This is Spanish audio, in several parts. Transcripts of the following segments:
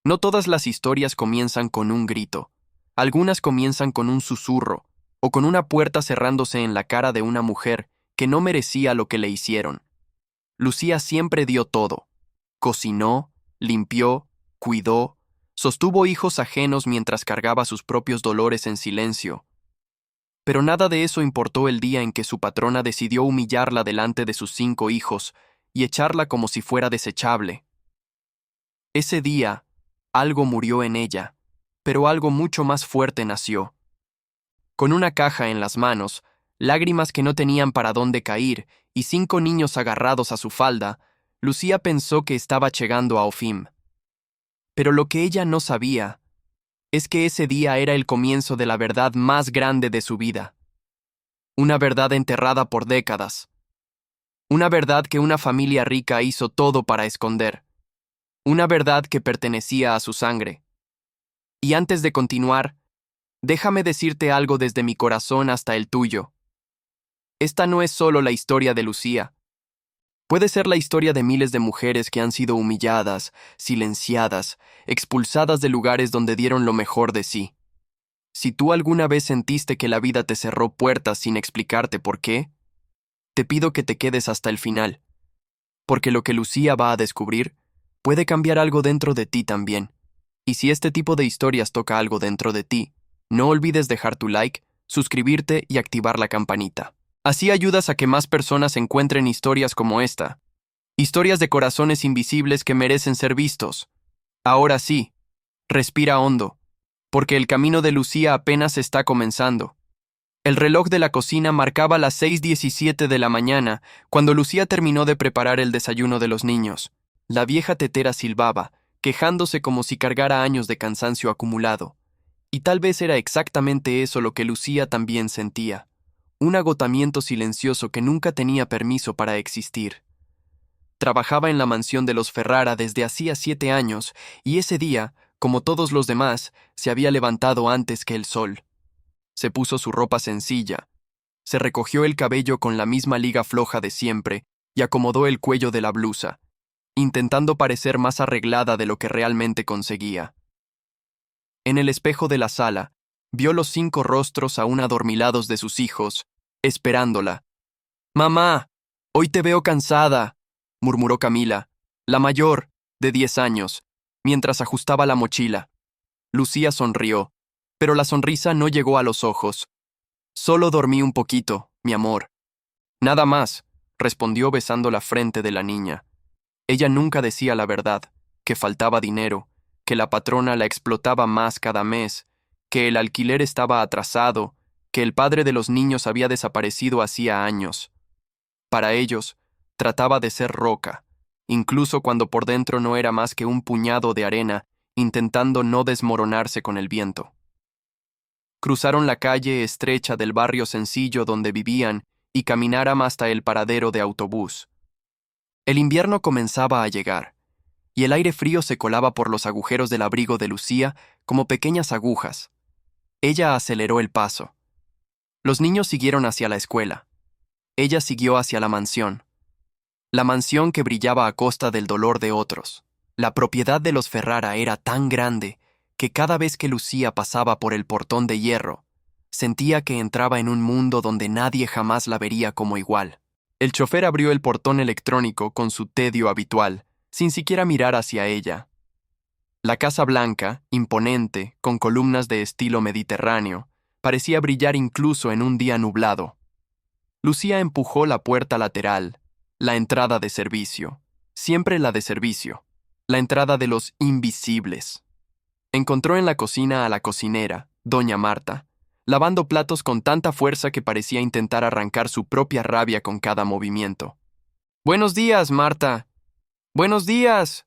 No todas las historias comienzan con un grito. Algunas comienzan con un susurro, o con una puerta cerrándose en la cara de una mujer que no merecía lo que le hicieron. Lucía siempre dio todo. Cocinó, limpió, cuidó, sostuvo hijos ajenos mientras cargaba sus propios dolores en silencio. Pero nada de eso importó el día en que su patrona decidió humillarla delante de sus 5 hijos y echarla como si fuera desechable. Ese día, algo murió en ella, pero algo mucho más fuerte nació. Con una caja en las manos, lágrimas que no tenían para dónde caer y 5 niños agarrados a su falda, Lucía pensó que estaba llegando a Ofim. Pero lo que ella no sabía es que ese día era el comienzo de la verdad más grande de su vida. Una verdad enterrada por décadas. Una verdad que una familia rica hizo todo para esconder. Una verdad que pertenecía a su sangre. Y antes de continuar, déjame decirte algo desde mi corazón hasta el tuyo. Esta no es solo la historia de Lucía. Puede ser la historia de miles de mujeres que han sido humilladas, silenciadas, expulsadas de lugares donde dieron lo mejor de sí. Si tú alguna vez sentiste que la vida te cerró puertas sin explicarte por qué, te pido que te quedes hasta el final, porque lo que Lucía va a descubrir puede cambiar algo dentro de ti también. Y si este tipo de historias toca algo dentro de ti, no olvides dejar tu like, suscribirte y activar la campanita. Así ayudas a que más personas encuentren historias como esta. Historias de corazones invisibles que merecen ser vistos. Ahora sí, respira hondo, porque el camino de Lucía apenas está comenzando. El reloj de la cocina marcaba las 6:17 de la mañana cuando Lucía terminó de preparar el desayuno de los niños. La vieja tetera silbaba, quejándose como si cargara años de cansancio acumulado. Y tal vez era exactamente eso lo que Lucía también sentía. Un agotamiento silencioso que nunca tenía permiso para existir. Trabajaba en la mansión de los Ferrara desde hacía 7 años, y ese día, como todos los demás, se había levantado antes que el sol. Se puso su ropa sencilla, se recogió el cabello con la misma liga floja de siempre y acomodó el cuello de la blusa, intentando parecer más arreglada de lo que realmente conseguía. En el espejo de la sala, vio los 5 rostros aún adormilados de sus hijos, esperándola. «Mamá, hoy te veo cansada», murmuró Camila, la mayor, de 10 años, mientras ajustaba la mochila. Lucía sonrió, pero la sonrisa no llegó a los ojos. «Solo dormí un poquito, mi amor». «Nada más», respondió besando la frente de la niña. Ella nunca decía la verdad, que faltaba dinero, que la patrona la explotaba más cada mes, que el alquiler estaba atrasado, que el padre de los niños había desaparecido hacía años. Para ellos, trataba de ser roca, incluso cuando por dentro no era más que un puñado de arena, intentando no desmoronarse con el viento. Cruzaron la calle estrecha del barrio sencillo donde vivían y caminaron hasta el paradero de autobús. El invierno comenzaba a llegar, y el aire frío se colaba por los agujeros del abrigo de Lucía como pequeñas agujas. Ella aceleró el paso. Los niños siguieron hacia la escuela. Ella siguió hacia la mansión. La mansión que brillaba a costa del dolor de otros. La propiedad de los Ferrara era tan grande que cada vez que Lucía pasaba por el portón de hierro, sentía que entraba en un mundo donde nadie jamás la vería como igual. El chofer abrió el portón electrónico con su tedio habitual, sin siquiera mirar hacia ella. La Casa Blanca, imponente, con columnas de estilo mediterráneo, parecía brillar incluso en un día nublado. Lucía empujó la puerta lateral, la entrada de servicio, siempre la de servicio, la entrada de los invisibles. Encontró en la cocina a la cocinera, doña Marta, lavando platos con tanta fuerza que parecía intentar arrancar su propia rabia con cada movimiento. «Buenos días, Marta». «Buenos días.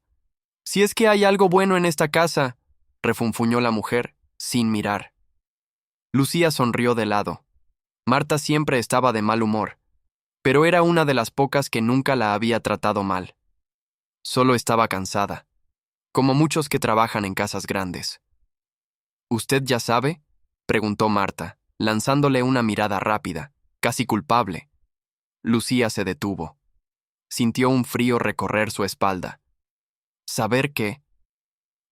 Si es que hay algo bueno en esta casa», refunfuñó la mujer, sin mirar. Lucía sonrió de lado. Marta siempre estaba de mal humor, pero era una de las pocas que nunca la había tratado mal. Solo estaba cansada, como muchos que trabajan en casas grandes. «¿Usted ya sabe?», preguntó Marta, lanzándole una mirada rápida, casi culpable. Lucía se detuvo. Sintió un frío recorrer su espalda. ¿Saber qué?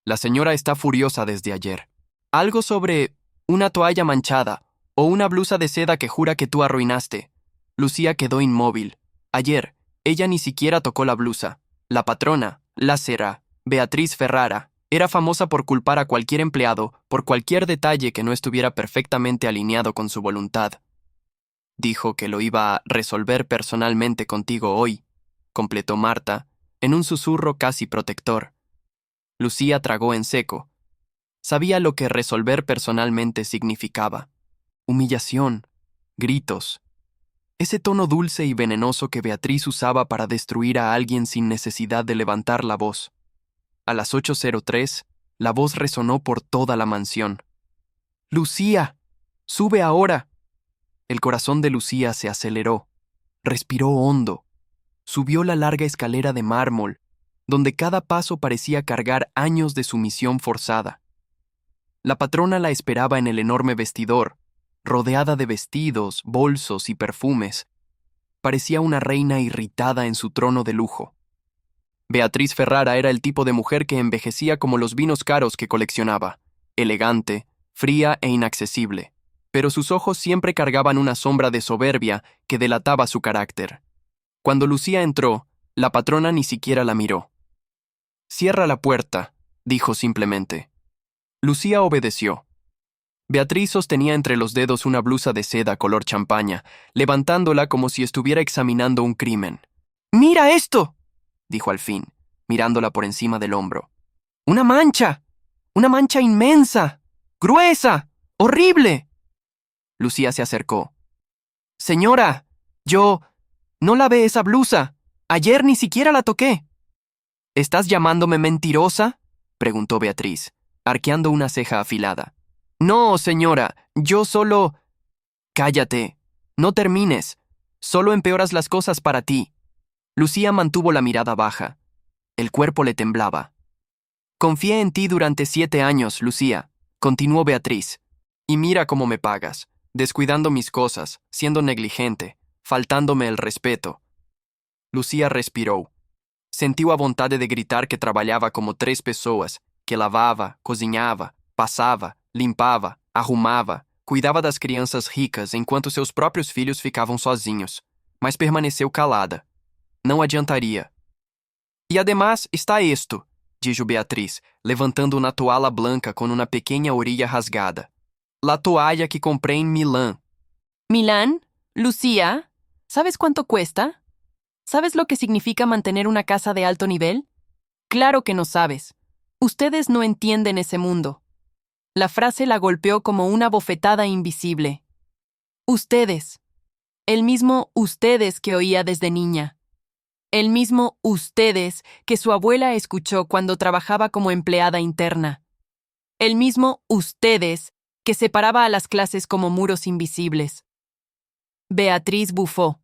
La señora está furiosa desde ayer. Algo sobre una toalla manchada o una blusa de seda que jura que tú arruinaste. Lucía quedó inmóvil. Ayer, ella ni siquiera tocó la blusa. La patrona, la cera, Beatriz Ferrara, era famosa por culpar a cualquier empleado por cualquier detalle que no estuviera perfectamente alineado con su voluntad. Dijo que lo iba a resolver personalmente contigo hoy, completó Marta, en un susurro casi protector. Lucía tragó en seco. Sabía lo que resolver personalmente significaba. Humillación, gritos. Ese tono dulce y venenoso que Beatriz usaba para destruir a alguien sin necesidad de levantar la voz. A las 8:03, la voz resonó por toda la mansión. ¡Lucía! ¡Sube ahora! El corazón de Lucía se aceleró. Respiró hondo. Subió la larga escalera de mármol, donde cada paso parecía cargar años de sumisión forzada. La patrona la esperaba en el enorme vestidor, rodeada de vestidos, bolsos y perfumes. Parecía una reina irritada en su trono de lujo. Beatriz Ferrara era el tipo de mujer que envejecía como los vinos caros que coleccionaba, elegante, fría e inaccesible, pero sus ojos siempre cargaban una sombra de soberbia que delataba su carácter. Cuando Lucía entró, la patrona ni siquiera la miró. «Cierra la puerta», dijo simplemente. Lucía obedeció. Beatriz sostenía entre los dedos una blusa de seda color champaña, levantándola como si estuviera examinando un crimen. «¡Mira esto!», dijo al fin, mirándola por encima del hombro. «¡Una mancha! ¡Una mancha inmensa! ¡Gruesa! ¡Horrible!». Lucía se acercó. «Señora, yo... no lavé esa blusa. Ayer ni siquiera la toqué». «¿Estás llamándome mentirosa?», preguntó Beatriz, arqueando una ceja afilada. «No, señora, yo solo...». «Cállate. No termines. Solo empeoras las cosas para ti». Lucía mantuvo la mirada baja. El cuerpo le temblaba. «Confié en ti durante 7 años, Lucía», continuó Beatriz. «Y mira cómo me pagas, descuidando mis cosas, siendo negligente, faltándome el respeto». Lucía respirou. Sentiu a vontade de gritar que trabalhava como 3 pessoas, que lavava, cozinhava, passava, limpava, arrumava, cuidava das crianças ricas enquanto seus próprios filhos ficavam sozinhos, mas permaneceu calada. Não adiantaria. «E además está esto», dijo Beatriz, levantando una toalla blanca con una pequeña orilla rasgada. «La toalla que compré en Milán». ¿Milán? Lucía, ¿sabes cuánto cuesta? ¿Sabes lo que significa mantener una casa de alto nivel? Claro que no sabes. Ustedes no entienden ese mundo. La frase la golpeó como una bofetada invisible. Ustedes. El mismo ustedes que oía desde niña. El mismo ustedes que su abuela escuchó cuando trabajaba como empleada interna. El mismo ustedes que separaba a las clases como muros invisibles. Beatriz bufó.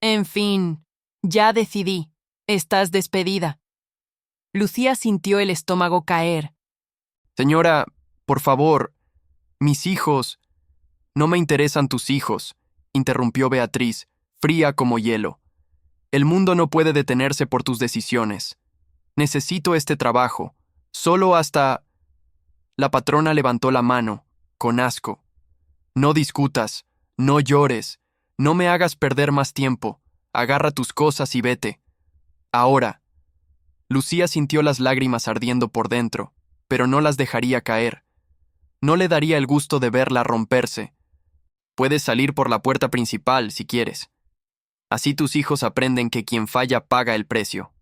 «En fin, ya decidí. Estás despedida». Lucía sintió el estómago caer. «Señora, por favor, mis hijos...». «No me interesan tus hijos», interrumpió Beatriz, fría como hielo. «El mundo no puede detenerse por tus decisiones. Necesito este trabajo, solo hasta...». La patrona levantó la mano, con asco. «No discutas, no llores, no me hagas perder más tiempo. Agarra tus cosas y vete. Ahora». Lucía sintió las lágrimas ardiendo por dentro, pero no las dejaría caer. No le daría el gusto de verla romperse. «Puedes salir por la puerta principal si quieres. Así tus hijos aprenden que quien falla paga el precio».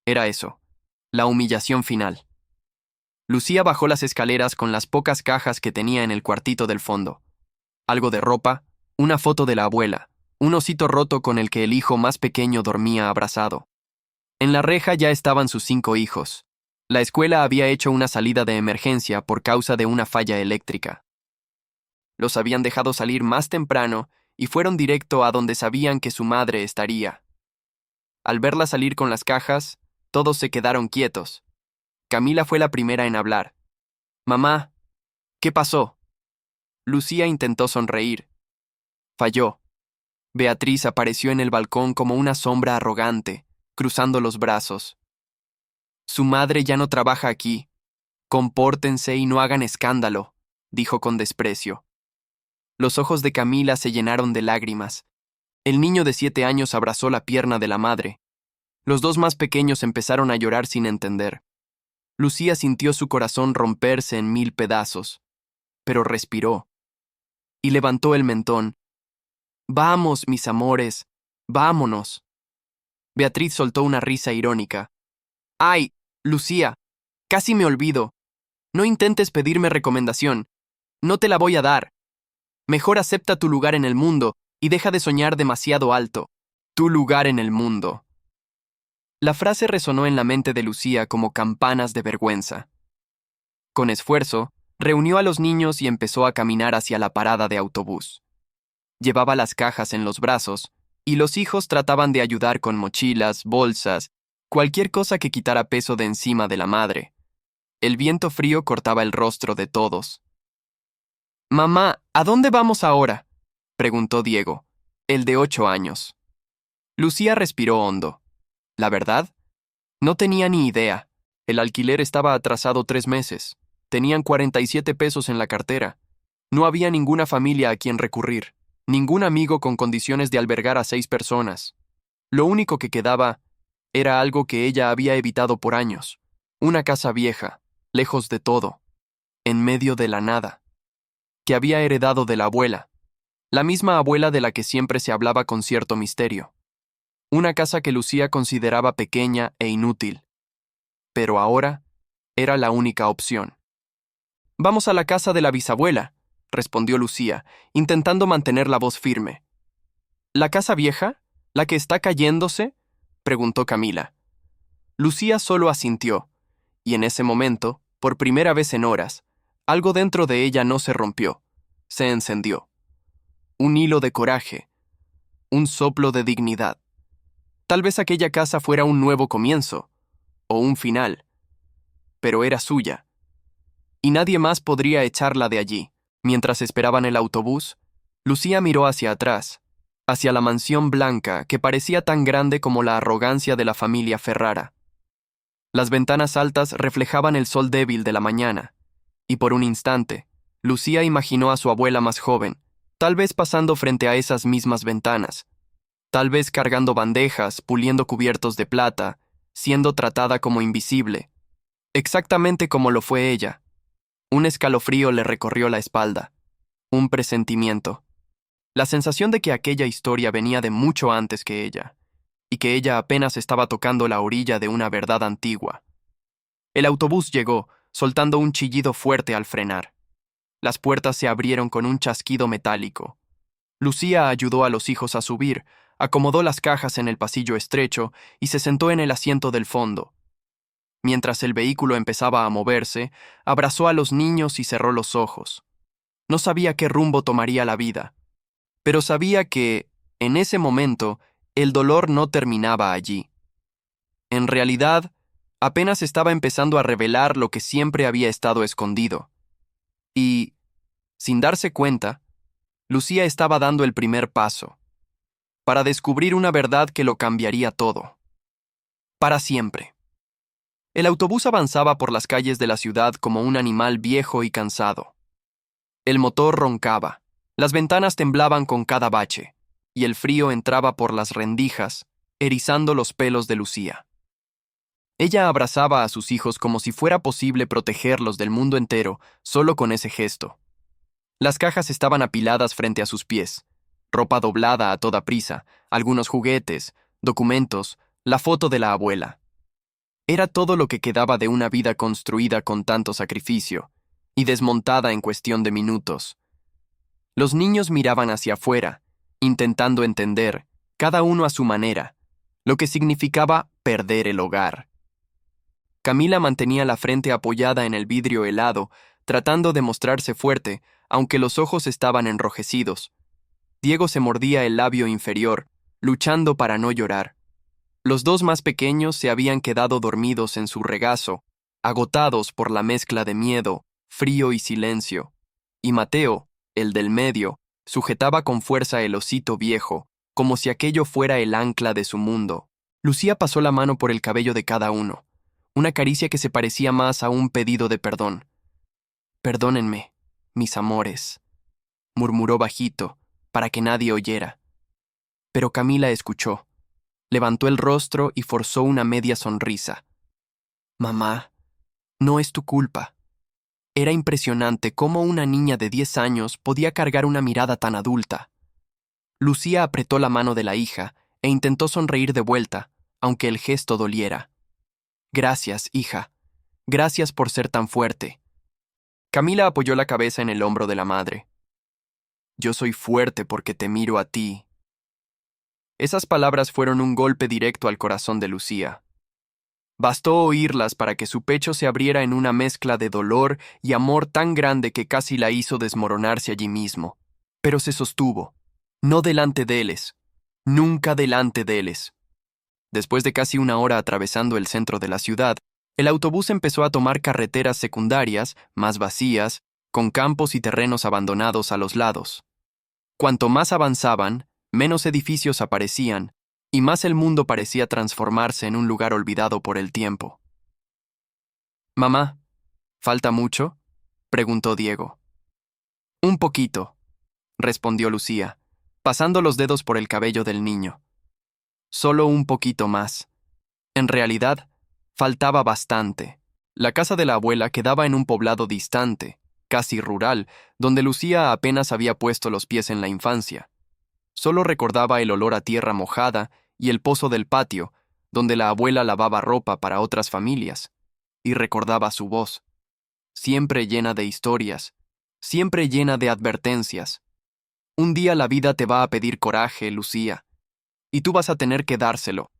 Era eso, la humillación final. Lucía bajó las escaleras con las pocas cajas que tenía en el cuartito del fondo. Algo de ropa, una foto de la abuela, un osito roto con el que el hijo más pequeño dormía abrazado. En la reja ya estaban sus 5 hijos. La escuela había hecho una salida de emergencia por causa de una falla eléctrica. Los habían dejado salir más temprano y fueron directo a donde sabían que su madre estaría. Al verla salir con las cajas, todos se quedaron quietos. Camila fue la primera en hablar. «Mamá, ¿qué pasó?». Lucía intentó sonreír. Falló. Beatriz apareció en el balcón como una sombra arrogante, cruzando los brazos. «Su madre ya no trabaja aquí. Compórtense y no hagan escándalo, dijo con desprecio. Los ojos de Camila se llenaron de lágrimas. El niño de 7 años abrazó la pierna de la madre. Los dos más pequeños empezaron a llorar sin entender. Lucía sintió su corazón romperse en 1000 pedazos, pero respiró y levantó el mentón. Vamos, mis amores, vámonos. Beatriz soltó una risa irónica. ¡Ay, Lucía! Casi me olvido. No intentes pedirme recomendación. No te la voy a dar. Mejor acepta tu lugar en el mundo y deja de soñar demasiado alto. Tu lugar en el mundo. La frase resonó en la mente de Lucía como campanas de vergüenza. Con esfuerzo, reunió a los niños y empezó a caminar hacia la parada de autobús. Llevaba las cajas en los brazos, y los hijos trataban de ayudar con mochilas, bolsas, cualquier cosa que quitara peso de encima de la madre. El viento frío cortaba el rostro de todos. «Mamá, ¿a dónde vamos ahora?», preguntó Diego, el de 8 años. Lucía respiró hondo. La verdad, no tenía ni idea. El alquiler estaba atrasado 3 meses. Tenían 47 pesos en la cartera. No había ninguna familia a quien recurrir, ningún amigo con condiciones de albergar a 6 personas. Lo único que quedaba era algo que ella había evitado por años, una casa vieja, lejos de todo, en medio de la nada, que había heredado de la abuela, la misma abuela de la que siempre se hablaba con cierto misterio. Una casa que Lucía consideraba pequeña e inútil, pero ahora era la única opción. «Vamos a la casa de la bisabuela», respondió Lucía, intentando mantener la voz firme. «¿La casa vieja? ¿La que está cayéndose?», preguntó Camila. Lucía solo asintió, y en ese momento, por primera vez en horas, algo dentro de ella no se rompió, se encendió. Un hilo de coraje, un soplo de dignidad. Tal vez aquella casa fuera un nuevo comienzo, o un final, pero era suya, y nadie más podría echarla de allí. Mientras esperaban el autobús, Lucía miró hacia atrás, hacia la mansión blanca que parecía tan grande como la arrogancia de la familia Ferrara. Las ventanas altas reflejaban el sol débil de la mañana, y por un instante, Lucía imaginó a su abuela más joven, tal vez pasando frente a esas mismas ventanas, tal vez cargando bandejas, puliendo cubiertos de plata, siendo tratada como invisible, exactamente como lo fue ella. Un escalofrío le recorrió la espalda, un presentimiento, la sensación de que aquella historia venía de mucho antes que ella, y que ella apenas estaba tocando la orilla de una verdad antigua. El autobús llegó, soltando un chillido fuerte al frenar. Las puertas se abrieron con un chasquido metálico. Lucía ayudó a los hijos a subir, acomodó las cajas en el pasillo estrecho y se sentó en el asiento del fondo. Mientras el vehículo empezaba a moverse, abrazó a los niños y cerró los ojos. No sabía qué rumbo tomaría la vida, pero sabía que, en ese momento, el dolor no terminaba allí. En realidad, apenas estaba empezando a revelar lo que siempre había estado escondido. Y, sin darse cuenta, Lucía estaba dando el primer paso, para descubrir una verdad que lo cambiaría todo. Para siempre. El autobús avanzaba por las calles de la ciudad como un animal viejo y cansado. El motor roncaba, las ventanas temblaban con cada bache, y el frío entraba por las rendijas, erizando los pelos de Lucía. Ella abrazaba a sus hijos como si fuera posible protegerlos del mundo entero solo con ese gesto. Las cajas estaban apiladas frente a sus pies, ropa doblada a toda prisa, algunos juguetes, documentos, la foto de la abuela. Era todo lo que quedaba de una vida construida con tanto sacrificio, y desmontada en cuestión de minutos. Los niños miraban hacia afuera, intentando entender, cada uno a su manera, lo que significaba perder el hogar. Camila mantenía la frente apoyada en el vidrio helado, tratando de mostrarse fuerte, aunque los ojos estaban enrojecidos. Diego se mordía el labio inferior, luchando para no llorar. Los dos más pequeños se habían quedado dormidos en su regazo, agotados por la mezcla de miedo, frío y silencio. Y Mateo, el del medio, sujetaba con fuerza el osito viejo, como si aquello fuera el ancla de su mundo. Lucía pasó la mano por el cabello de cada uno. una caricia que se parecía más a un pedido de perdón. «Perdónenme, mis amores», murmuró bajito, para que nadie oyera. Pero Camila escuchó, levantó el rostro y forzó una media sonrisa. «Mamá, no es tu culpa». Era impresionante cómo una niña de 10 años podía cargar una mirada tan adulta. Lucía apretó la mano de la hija e intentó sonreír de vuelta, aunque el gesto doliera. «Gracias, hija. Gracias por ser tan fuerte». Camila apoyó la cabeza en el hombro de la madre. «Yo soy fuerte porque te miro a ti». Esas palabras fueron un golpe directo al corazón de Lucía. Bastó oírlas para que su pecho se abriera en una mezcla de dolor y amor tan grande que casi la hizo desmoronarse allí mismo. Pero se sostuvo. No delante de éles. Nunca delante de éles. Después de casi una hora atravesando el centro de la ciudad, el autobús empezó a tomar carreteras secundarias, más vacías, con campos y terrenos abandonados a los lados. Cuanto más avanzaban, menos edificios aparecían, y más el mundo parecía transformarse en un lugar olvidado por el tiempo. «Mamá, ¿falta mucho?», preguntó Diego. «Un poquito», respondió Lucía, pasando los dedos por el cabello del niño. «Solo un poquito más». En realidad, faltaba bastante. La casa de la abuela quedaba en un poblado distante, casi rural, donde Lucía apenas había puesto los pies en la infancia. Solo recordaba el olor a tierra mojada y el pozo del patio, donde la abuela lavaba ropa para otras familias, y recordaba su voz, siempre llena de historias, siempre llena de advertencias. Un día la vida te va a pedir coraje, Lucía, y tú vas a tener que dárselo.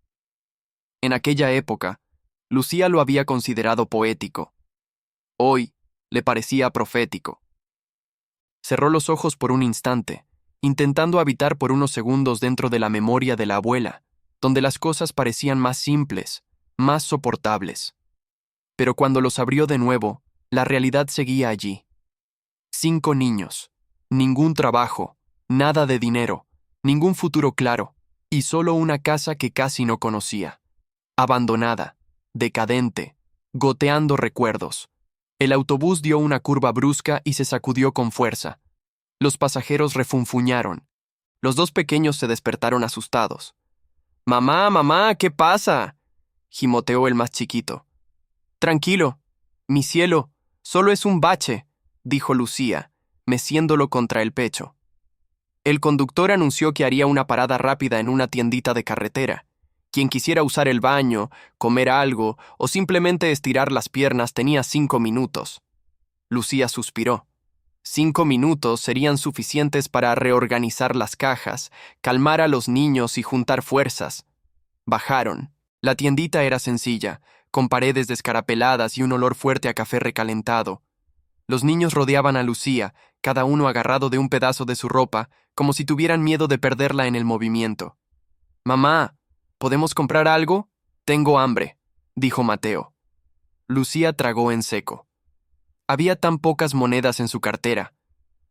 En aquella época, Lucía lo había considerado poético. Hoy le parecía profético. Cerró los ojos por un instante, intentando habitar por unos segundos dentro de la memoria de la abuela, donde las cosas parecían más simples, más soportables. Pero cuando los abrió de nuevo, la realidad seguía allí. 5 niños, ningún trabajo, nada de dinero, ningún futuro claro, y solo una casa que casi no conocía. Abandonada, decadente, goteando recuerdos. El autobús dio una curva brusca y se sacudió con fuerza. Los pasajeros refunfuñaron. Los 2 pequeños se despertaron asustados. «Mamá, mamá, ¿qué pasa?», gimoteó el más chiquito. «Tranquilo, mi cielo, solo es un bache», dijo Lucía, meciéndolo contra el pecho. El conductor anunció que haría una parada rápida en una tiendita de carretera. Quien quisiera usar el baño, comer algo o simplemente estirar las piernas tenía 5 minutos. Lucía suspiró. 5 minutos serían suficientes para reorganizar las cajas, calmar a los niños y juntar fuerzas. Bajaron. La tiendita era sencilla, con paredes descarapeladas y un olor fuerte a café recalentado. Los niños rodeaban a Lucía, cada uno agarrado de un pedazo de su ropa, como si tuvieran miedo de perderla en el movimiento. «Mamá, ¿podemos comprar algo? Tengo hambre», dijo Mateo. Lucía tragó en seco. Había tan pocas monedas en su cartera,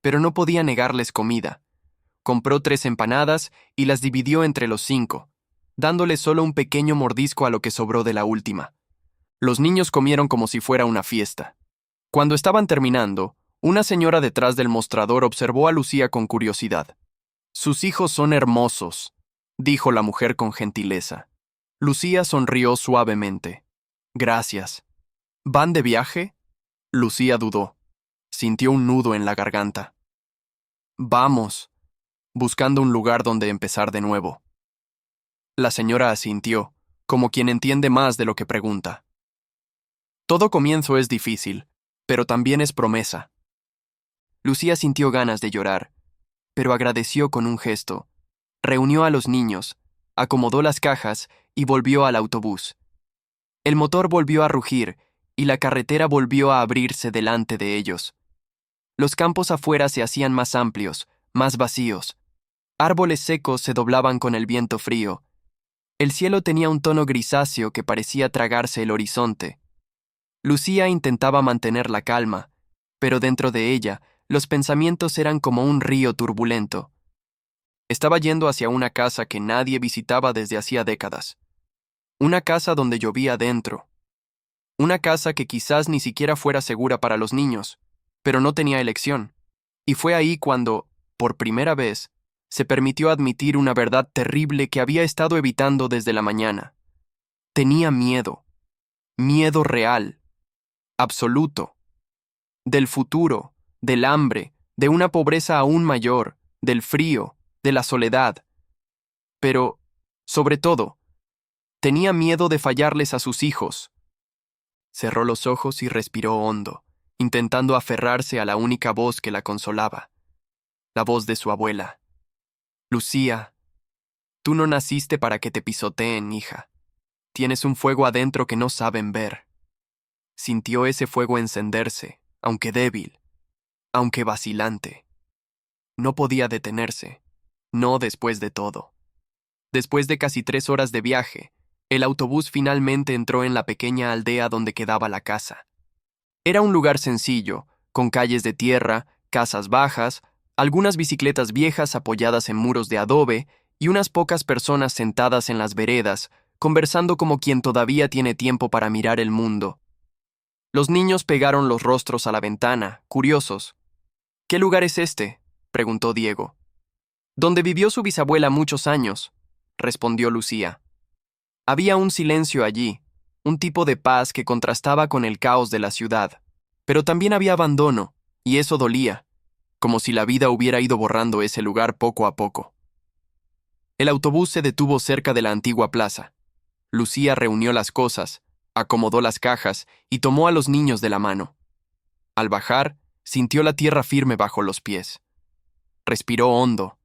pero no podía negarles comida. Compró 3 empanadas y las dividió entre los 5, dándole solo un pequeño mordisco a lo que sobró de la última. Los niños comieron como si fuera una fiesta. Cuando estaban terminando, una señora detrás del mostrador observó a Lucía con curiosidad. «Sus hijos son hermosos», dijo la mujer con gentileza. Lucía sonrió suavemente. «Gracias». «¿Van de viaje?», Lucía dudó. Sintió un nudo en la garganta. «Vamos», buscando un lugar donde empezar de nuevo. La señora asintió, como quien entiende más de lo que pregunta. Todo comienzo es difícil, pero también es promesa. Lucía sintió ganas de llorar, pero agradeció con un gesto. Reunió a los niños, acomodó las cajas y volvió al autobús. El motor volvió a rugir y la carretera volvió a abrirse delante de ellos. Los campos afuera se hacían más amplios, más vacíos. Árboles secos se doblaban con el viento frío. El cielo tenía un tono grisáceo que parecía tragarse el horizonte. Lucía intentaba mantener la calma, pero dentro de ella los pensamientos eran como un río turbulento. Estaba yendo hacia una casa que nadie visitaba desde hacía décadas. Una casa donde llovía dentro. Una casa que quizás ni siquiera fuera segura para los niños, pero no tenía elección. Y fue ahí cuando, por primera vez, se permitió admitir una verdad terrible que había estado evitando desde la mañana. Tenía miedo, miedo real, absoluto, del futuro, del hambre, de una pobreza aún mayor, del frío, de la soledad. Pero, sobre todo, tenía miedo de fallarles a sus hijos. Cerró los ojos y respiró hondo, intentando aferrarse a la única voz que la consolaba, la voz de su abuela. Lucía, tú no naciste para que te pisoteen, hija. Tienes un fuego adentro que no saben ver. Sintió ese fuego encenderse, aunque débil, aunque vacilante. No podía detenerse, no después de todo. Después de casi 3 horas de viaje, el autobús finalmente entró en la pequeña aldea donde quedaba la casa. Era un lugar sencillo, con calles de tierra, casas bajas, algunas bicicletas viejas apoyadas en muros de adobe y unas pocas personas sentadas en las veredas, conversando como quien todavía tiene tiempo para mirar el mundo. Los niños pegaron los rostros a la ventana, curiosos. ¿Qué lugar es este?, preguntó Diego. Donde vivió su bisabuela muchos años, respondió Lucía. Había un silencio allí, un tipo de paz que contrastaba con el caos de la ciudad, pero también había abandono, y eso dolía, como si la vida hubiera ido borrando ese lugar poco a poco. El autobús se detuvo cerca de la antigua plaza. Lucía reunió las cosas, acomodó las cajas y tomó a los niños de la mano. Al bajar, sintió la tierra firme bajo los pies. Respiró hondo.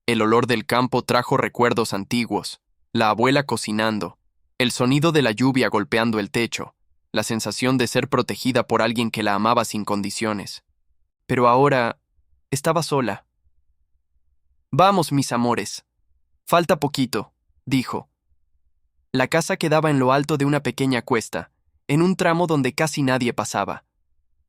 El olor del campo trajo recuerdos antiguos, la abuela cocinando, el sonido de la lluvia golpeando el techo, la sensación de ser protegida por alguien que la amaba sin condiciones. Pero ahora estaba sola. Vamos, mis amores. Falta poquito, dijo. La casa quedaba en lo alto de una pequeña cuesta, en un tramo donde casi nadie pasaba.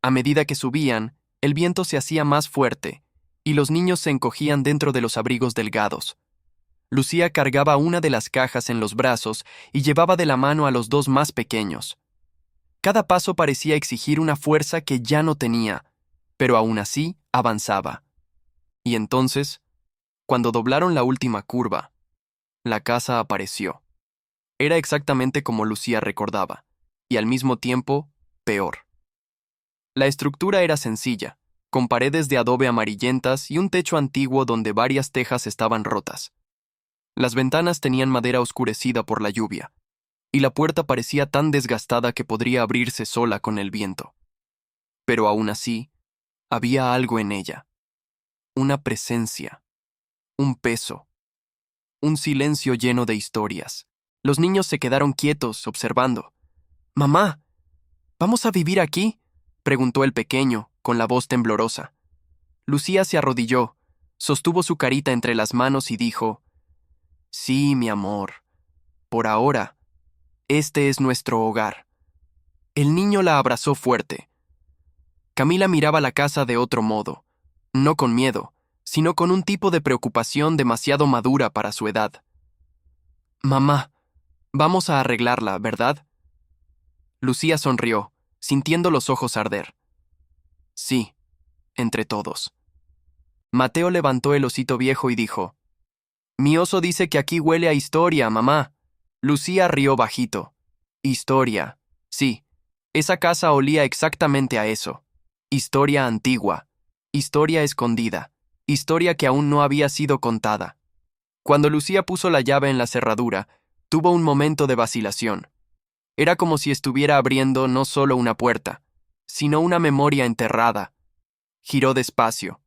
A medida que subían, el viento se hacía más fuerte, y los niños se encogían dentro de los abrigos delgados. Lucía cargaba una de las cajas en los brazos y llevaba de la mano a los dos más pequeños. Cada paso parecía exigir una fuerza que ya no tenía, pero aún así avanzaba. Y entonces, cuando doblaron la última curva, la casa apareció. Era exactamente como Lucía recordaba, y al mismo tiempo, peor. La estructura era sencilla, con paredes de adobe amarillentas y un techo antiguo donde varias tejas estaban rotas. Las ventanas tenían madera oscurecida por la lluvia, y la puerta parecía tan desgastada que podría abrirse sola con el viento. Pero aún así, había algo en ella. Una presencia, un peso, un silencio lleno de historias. Los niños se quedaron quietos, observando. «Mamá, ¿vamos a vivir aquí?», preguntó el pequeño, con la voz temblorosa. Lucía se arrodilló, sostuvo su carita entre las manos y dijo: «Sí, mi amor. Por ahora, este es nuestro hogar». El niño la abrazó fuerte. Camila miraba la casa de otro modo, no con miedo, sino con un tipo de preocupación demasiado madura para su edad. «Mamá, vamos a arreglarla, ¿verdad?». Lucía sonrió, sintiendo los ojos arder. «Sí, entre todos». Mateo levantó el osito viejo y dijo: «Mi oso dice que aquí huele a historia, mamá». Lucía rió bajito. «Historia. Sí, esa casa olía exactamente a eso. Historia antigua. Historia escondida. Historia que aún no había sido contada». Cuando Lucía puso la llave en la cerradura, tuvo un momento de vacilación. Era como si estuviera abriendo no solo una puerta, sino una memoria enterrada. Giró despacio.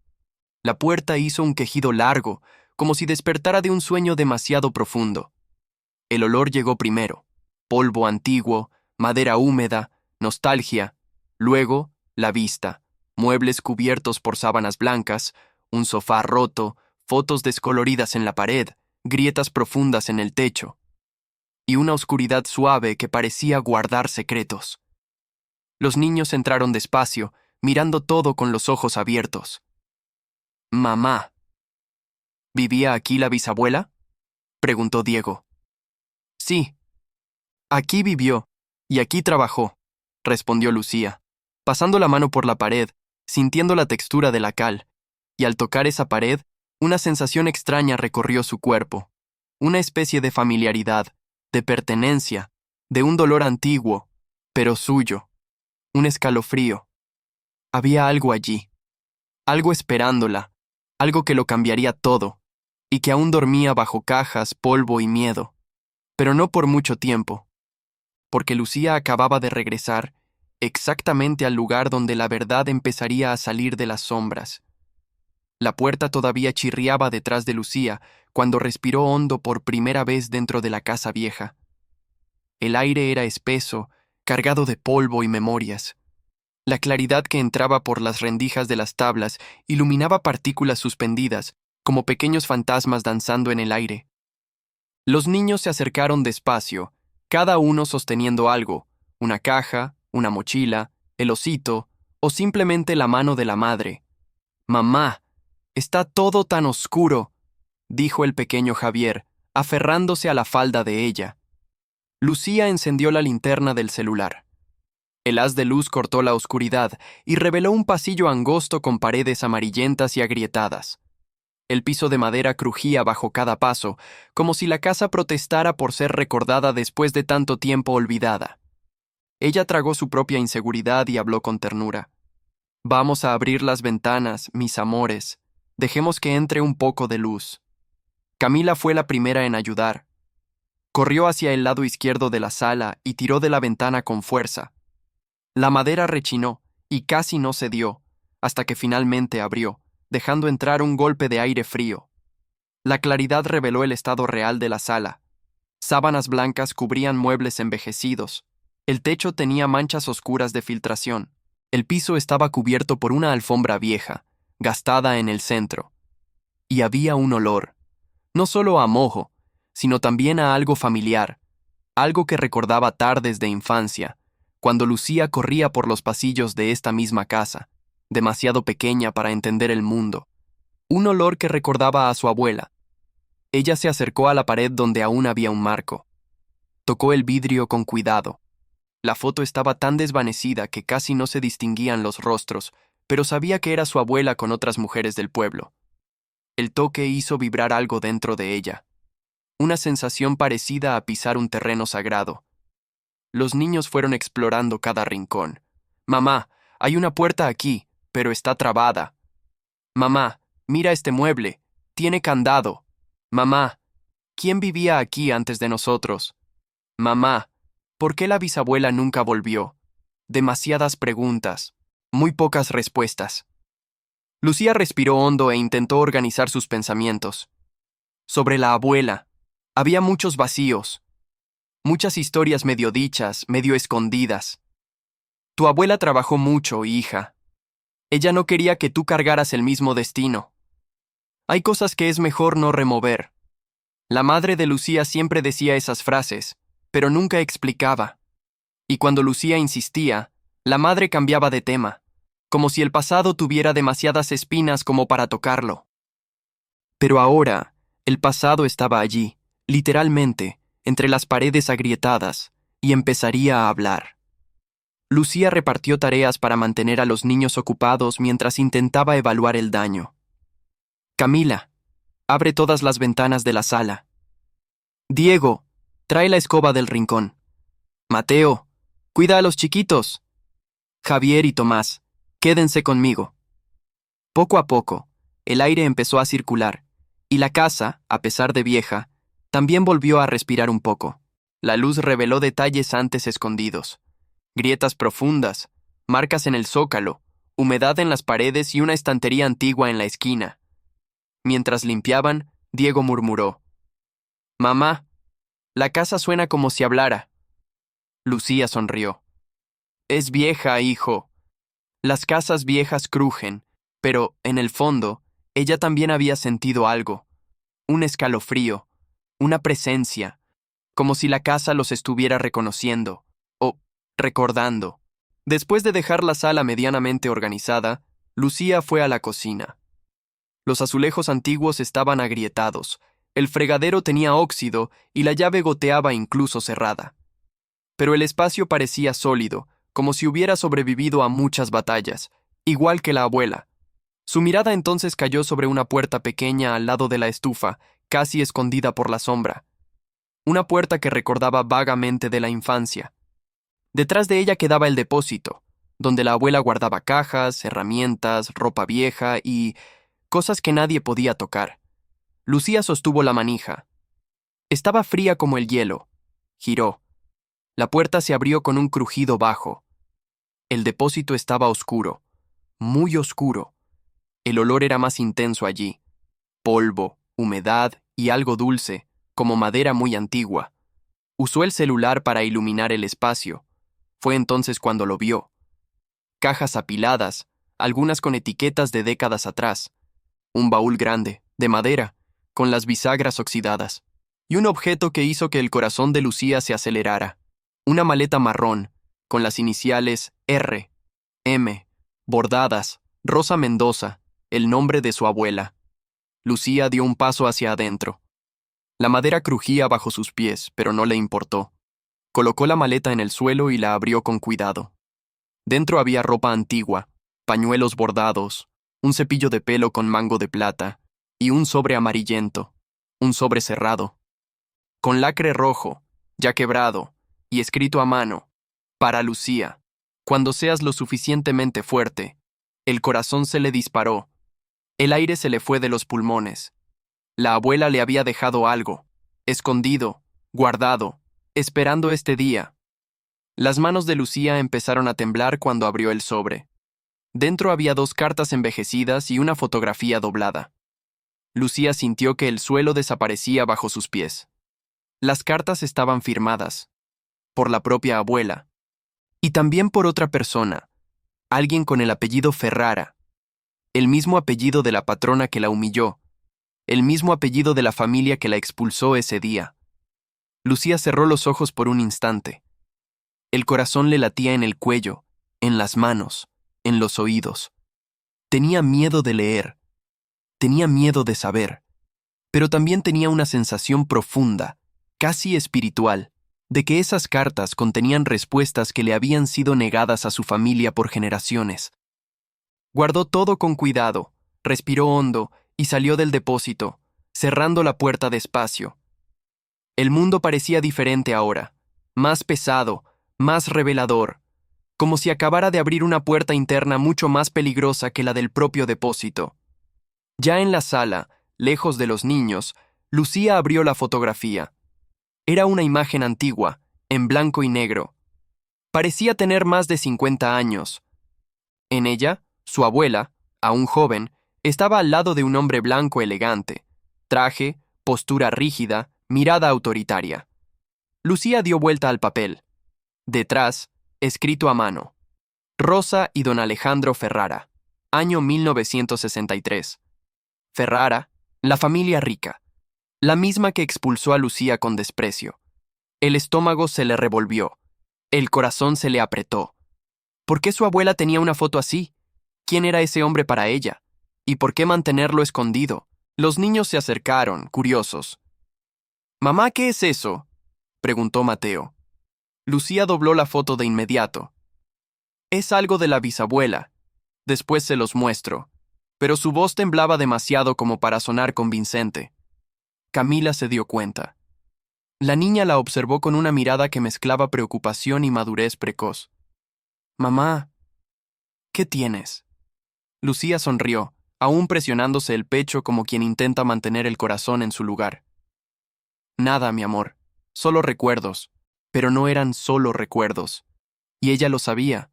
La puerta hizo un quejido largo, como si despertara de un sueño demasiado profundo. El olor llegó primero: polvo antiguo, madera húmeda, nostalgia. Luego, la vista: muebles cubiertos por sábanas blancas, un sofá roto, fotos descoloridas en la pared, grietas profundas en el techo, y una oscuridad suave que parecía guardar secretos. Los niños entraron despacio, mirando todo con los ojos abiertos. «Mamá, ¿vivía aquí la bisabuela?», preguntó Diego. «Sí, aquí vivió, y aquí trabajó». respondió Lucía, pasando la mano por la pared, sintiendo la textura de la cal, y al tocar esa pared, una sensación extraña recorrió su cuerpo, una especie de familiaridad, de pertenencia, de un dolor antiguo, pero suyo, un escalofrío. Había algo allí, algo esperándola, algo que lo cambiaría todo, y que aún dormía bajo cajas, polvo y miedo, pero no por mucho tiempo, porque Lucía acababa de regresar exactamente al lugar donde la verdad empezaría a salir de las sombras. La puerta todavía chirriaba detrás de Lucía cuando respiró hondo por primera vez dentro de la casa vieja. El aire era espeso, cargado de polvo y memorias. La claridad que entraba por las rendijas de las tablas iluminaba partículas suspendidas, como pequeños fantasmas danzando en el aire. Los niños se acercaron despacio, cada uno sosteniendo algo, una caja, una mochila, el osito, o simplemente la mano de la madre. «Mamá, está todo tan oscuro», dijo el pequeño Javier, aferrándose a la falda de ella. Lucía encendió la linterna del celular. El haz de luz cortó la oscuridad y reveló un pasillo angosto con paredes amarillentas y agrietadas. El piso de madera crujía bajo cada paso, como si la casa protestara por ser recordada después de tanto tiempo olvidada. Ella tragó su propia inseguridad y habló con ternura. «Vamos a abrir las ventanas, mis amores. Dejemos que entre un poco de luz». Camila fue la primera en ayudar. Corrió hacia el lado izquierdo de la sala y tiró de la ventana con fuerza. La madera rechinó y casi no cedió, hasta que finalmente abrió, dejando entrar un golpe de aire frío. La claridad reveló el estado real de la sala. Sábanas blancas cubrían muebles envejecidos. El techo tenía manchas oscuras de filtración. El piso estaba cubierto por una alfombra vieja, gastada en el centro. Y había un olor, no solo a moho, sino también a algo familiar, algo que recordaba tardes de infancia, cuando Lucía corría por los pasillos de esta misma casa, demasiado pequeña para entender el mundo. Un olor que recordaba a su abuela. Ella se acercó a la pared donde aún había un marco. Tocó el vidrio con cuidado. La foto estaba tan desvanecida que casi no se distinguían los rostros, pero sabía que era su abuela con otras mujeres del pueblo. El toque hizo vibrar algo dentro de ella. Una sensación parecida a pisar un terreno sagrado. Los niños fueron explorando cada rincón. «Mamá, hay una puerta aquí, pero está trabada». «Mamá, mira este mueble, tiene candado». «Mamá, ¿quién vivía aquí antes de nosotros?» «Mamá, ¿por qué la bisabuela nunca volvió?» Demasiadas preguntas, muy pocas respuestas. Lucía respiró hondo e intentó organizar sus pensamientos. Sobre la abuela, había muchos vacíos, muchas historias medio dichas, medio escondidas. Tu abuela trabajó mucho, hija. Ella no quería que tú cargaras el mismo destino. Hay cosas que es mejor no remover. La madre de Lucía siempre decía esas frases, pero nunca explicaba. Y cuando Lucía insistía, la madre cambiaba de tema, como si el pasado tuviera demasiadas espinas como para tocarlo. Pero ahora, el pasado estaba allí, literalmente, entre las paredes agrietadas, y empezaría a hablar. Lucía repartió tareas para mantener a los niños ocupados mientras intentaba evaluar el daño. «Camila, abre todas las ventanas de la sala. Diego, trae la escoba del rincón. Mateo, cuida a los chiquitos. Javier y Tomás, quédense conmigo». Poco a poco, el aire empezó a circular, y la casa, a pesar de vieja, también volvió a respirar un poco. La luz reveló detalles antes escondidos. Grietas profundas, marcas en el zócalo, humedad en las paredes y una estantería antigua en la esquina. Mientras limpiaban, Diego murmuró: «Mamá, la casa suena como si hablara». Lucía sonrió. «Es vieja, hijo. Las casas viejas crujen, pero, en el fondo, ella también había sentido algo. Un escalofrío, una presencia, como si la casa los estuviera reconociendo, o recordando». Después de dejar la sala medianamente organizada, Lucía fue a la cocina. Los azulejos antiguos estaban agrietados, el fregadero tenía óxido y la llave goteaba incluso cerrada. Pero el espacio parecía sólido, como si hubiera sobrevivido a muchas batallas, igual que la abuela. Su mirada entonces cayó sobre una puerta pequeña al lado de la estufa, casi escondida por la sombra. Una puerta que recordaba vagamente de la infancia. Detrás de ella quedaba el depósito, donde la abuela guardaba cajas, herramientas, ropa vieja y cosas que nadie podía tocar. Lucía sostuvo la manija. Estaba fría como el hielo. Giró. La puerta se abrió con un crujido bajo. El depósito estaba oscuro, muy oscuro. El olor era más intenso allí. Polvo, humedad y algo dulce, como madera muy antigua. Usó el celular para iluminar el espacio. Fue entonces cuando lo vio. Cajas apiladas, algunas con etiquetas de décadas atrás. Un baúl grande, de madera, con las bisagras oxidadas. Y un objeto que hizo que el corazón de Lucía se acelerara. Una maleta marrón, con las iniciales R, M, bordadas, Rosa Mendoza, el nombre de su abuela. Lucía dio un paso hacia adentro. La madera crujía bajo sus pies, pero no le importó. Colocó la maleta en el suelo y la abrió con cuidado. Dentro había ropa antigua, pañuelos bordados, un cepillo de pelo con mango de plata y un sobre amarillento, un sobre cerrado, con lacre rojo, ya quebrado, y escrito a mano, para Lucía. Cuando seas lo suficientemente fuerte. El corazón se le disparó. El aire se le fue de los pulmones. La abuela le había dejado algo, escondido, guardado, esperando este día. Las manos de Lucía empezaron a temblar cuando abrió el sobre. Dentro había 2 cartas envejecidas y una fotografía doblada. Lucía sintió que el suelo desaparecía bajo sus pies. Las cartas estaban firmadas, por la propia abuela, y también por otra persona, alguien con el apellido Ferrara, el mismo apellido de la patrona que la humilló, el mismo apellido de la familia que la expulsó ese día. Lucía cerró los ojos por un instante. El corazón le latía en el cuello, en las manos, en los oídos. Tenía miedo de leer, tenía miedo de saber, pero también tenía una sensación profunda, casi espiritual, de que esas cartas contenían respuestas que le habían sido negadas a su familia por generaciones. Guardó todo con cuidado, respiró hondo y salió del depósito, cerrando la puerta despacio. El mundo parecía diferente ahora, más pesado, más revelador, como si acabara de abrir una puerta interna mucho más peligrosa que la del propio depósito. Ya en la sala, lejos de los niños, Lucía abrió la fotografía. Era una imagen antigua, en blanco y negro. Parecía tener más de 50 años. En ella, su abuela, aún joven, estaba al lado de un hombre blanco elegante. Traje, postura rígida, mirada autoritaria. Lucía dio vuelta al papel. Detrás, escrito a mano. Rosa y don Alejandro Ferrara. Año 1963. Ferrara, la familia rica. La misma que expulsó a Lucía con desprecio. El estómago se le revolvió. El corazón se le apretó. ¿Por qué su abuela tenía una foto así? ¿Quién era ese hombre para ella? ¿Y por qué mantenerlo escondido? Los niños se acercaron, curiosos. «Mamá, ¿qué es eso?», preguntó Mateo. Lucía dobló la foto de inmediato. «Es algo de la bisabuela. Después se los muestro». Pero su voz temblaba demasiado como para sonar convincente. Camila se dio cuenta. La niña la observó con una mirada que mezclaba preocupación y madurez precoz. «Mamá, ¿qué tienes?». Lucía sonrió, aún presionándose el pecho como quien intenta mantener el corazón en su lugar. «Nada, mi amor, solo recuerdos». Pero no eran solo recuerdos. Y ella lo sabía.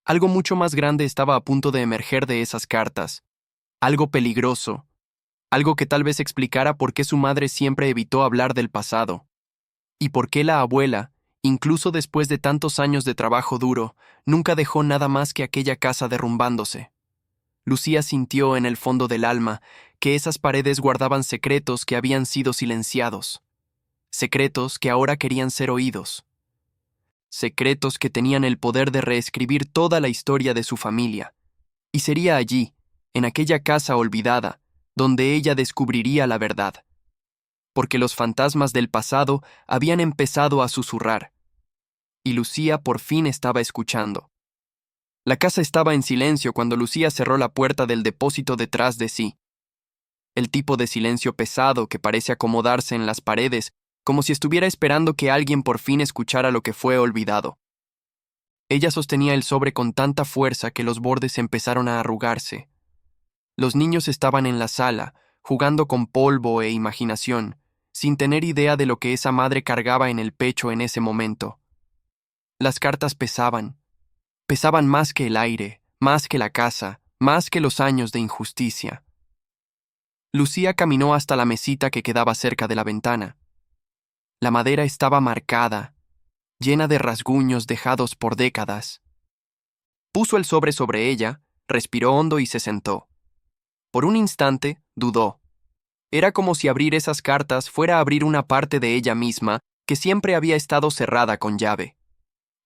Algo mucho más grande estaba a punto de emerger de esas cartas. Algo peligroso. Algo que tal vez explicara por qué su madre siempre evitó hablar del pasado. Y por qué la abuela, incluso después de tantos años de trabajo duro, nunca dejó nada más que aquella casa derrumbándose. Lucía sintió en el fondo del alma que esas paredes guardaban secretos que habían sido silenciados. Secretos que ahora querían ser oídos. Secretos que tenían el poder de reescribir toda la historia de su familia. Y sería allí, en aquella casa olvidada, donde ella descubriría la verdad. Porque los fantasmas del pasado habían empezado a susurrar. Y Lucía por fin estaba escuchando. La casa estaba en silencio cuando Lucía cerró la puerta del depósito detrás de sí. El tipo de silencio pesado que parece acomodarse en las paredes, como si estuviera esperando que alguien por fin escuchara lo que fue olvidado. Ella sostenía el sobre con tanta fuerza que los bordes empezaron a arrugarse. Los niños estaban en la sala, jugando con polvo e imaginación, sin tener idea de lo que esa madre cargaba en el pecho en ese momento. Las cartas pesaban más que el aire, más que la casa, más que los años de injusticia. Lucía caminó hasta la mesita que quedaba cerca de la ventana. La madera estaba marcada, llena de rasguños dejados por décadas. Puso el sobre ella, respiró hondo y se sentó. Por un instante, dudó. Era como si abrir esas cartas fuera abrir una parte de ella misma que siempre había estado cerrada con llave.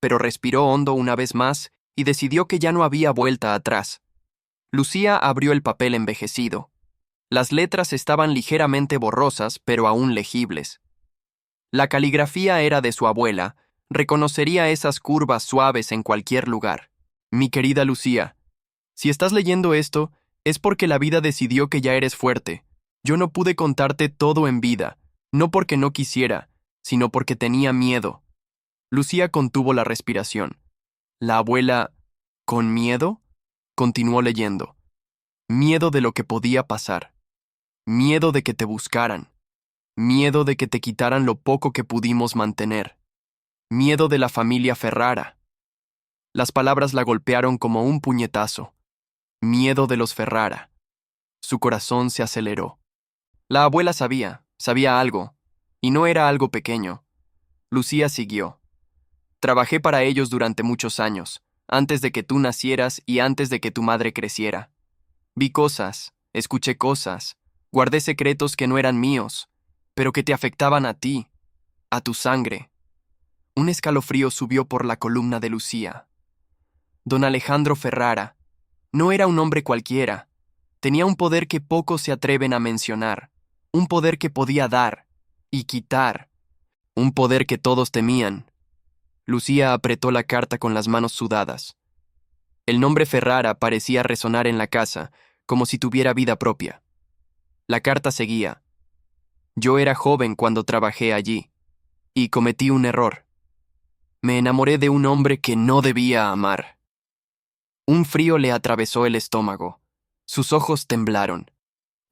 Pero respiró hondo una vez más y decidió que ya no había vuelta atrás. Lucía abrió el papel envejecido. Las letras estaban ligeramente borrosas, pero aún legibles. La caligrafía era de su abuela. Reconocería esas curvas suaves en cualquier lugar. Mi querida Lucía, si estás leyendo esto, es porque la vida decidió que ya eres fuerte. Yo no pude contarte todo en vida, no porque no quisiera, sino porque tenía miedo. Lucía contuvo la respiración. La abuela, ¿con miedo? Continuó leyendo. Miedo de lo que podía pasar. Miedo de que te buscaran. Miedo de que te quitaran lo poco que pudimos mantener. Miedo de la familia Ferrara. Las palabras la golpearon como un puñetazo. Miedo de los Ferrara. Su corazón se aceleró. La abuela sabía algo, y no era algo pequeño. Lucía siguió. Trabajé para ellos durante muchos años, antes de que tú nacieras y antes de que tu madre creciera. Vi cosas, escuché cosas, guardé secretos que no eran míos, pero que te afectaban a ti, a tu sangre. Un escalofrío subió por la columna de Lucía. Don Alejandro Ferrara no era un hombre cualquiera. Tenía un poder que pocos se atreven a mencionar, un poder que podía dar y quitar, un poder que todos temían. Lucía apretó la carta con las manos sudadas. El nombre Ferrara parecía resonar en la casa, como si tuviera vida propia. La carta seguía. Yo era joven cuando trabajé allí, y cometí un error. Me enamoré de un hombre que no debía amar. Un frío le atravesó el estómago. Sus ojos temblaron.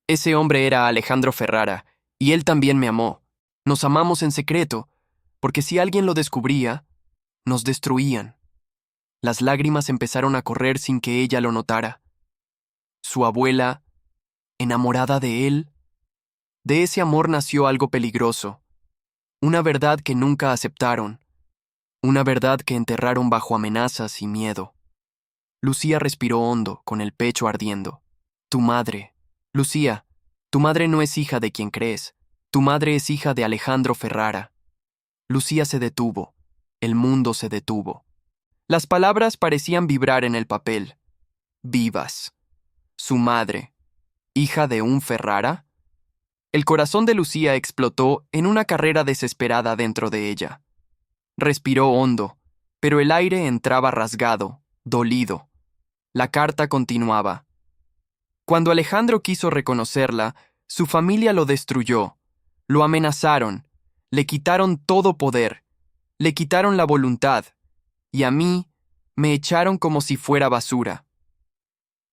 Ese hombre era Alejandro Ferrara, y él también me amó. Nos amamos en secreto, porque si alguien lo descubría, nos destruían. Las lágrimas empezaron a correr sin que ella lo notara. Su abuela, enamorada de él, de ese amor nació algo peligroso, una verdad que nunca aceptaron, una verdad que enterraron bajo amenazas y miedo. Lucía respiró hondo, con el pecho ardiendo. Tu madre, Lucía, tu madre no es hija de quien crees, tu madre es hija de Alejandro Ferrara. Lucía se detuvo, el mundo se detuvo. Las palabras parecían vibrar en el papel. Vivas. Su madre, hija de un Ferrara. El corazón de Lucía explotó en una carrera desesperada dentro de ella. Respiró hondo, pero el aire entraba rasgado, dolido. La carta continuaba. Cuando Alejandro quiso reconocerla, su familia lo destruyó, lo amenazaron, le quitaron todo poder, le quitaron la voluntad, y a mí me echaron como si fuera basura.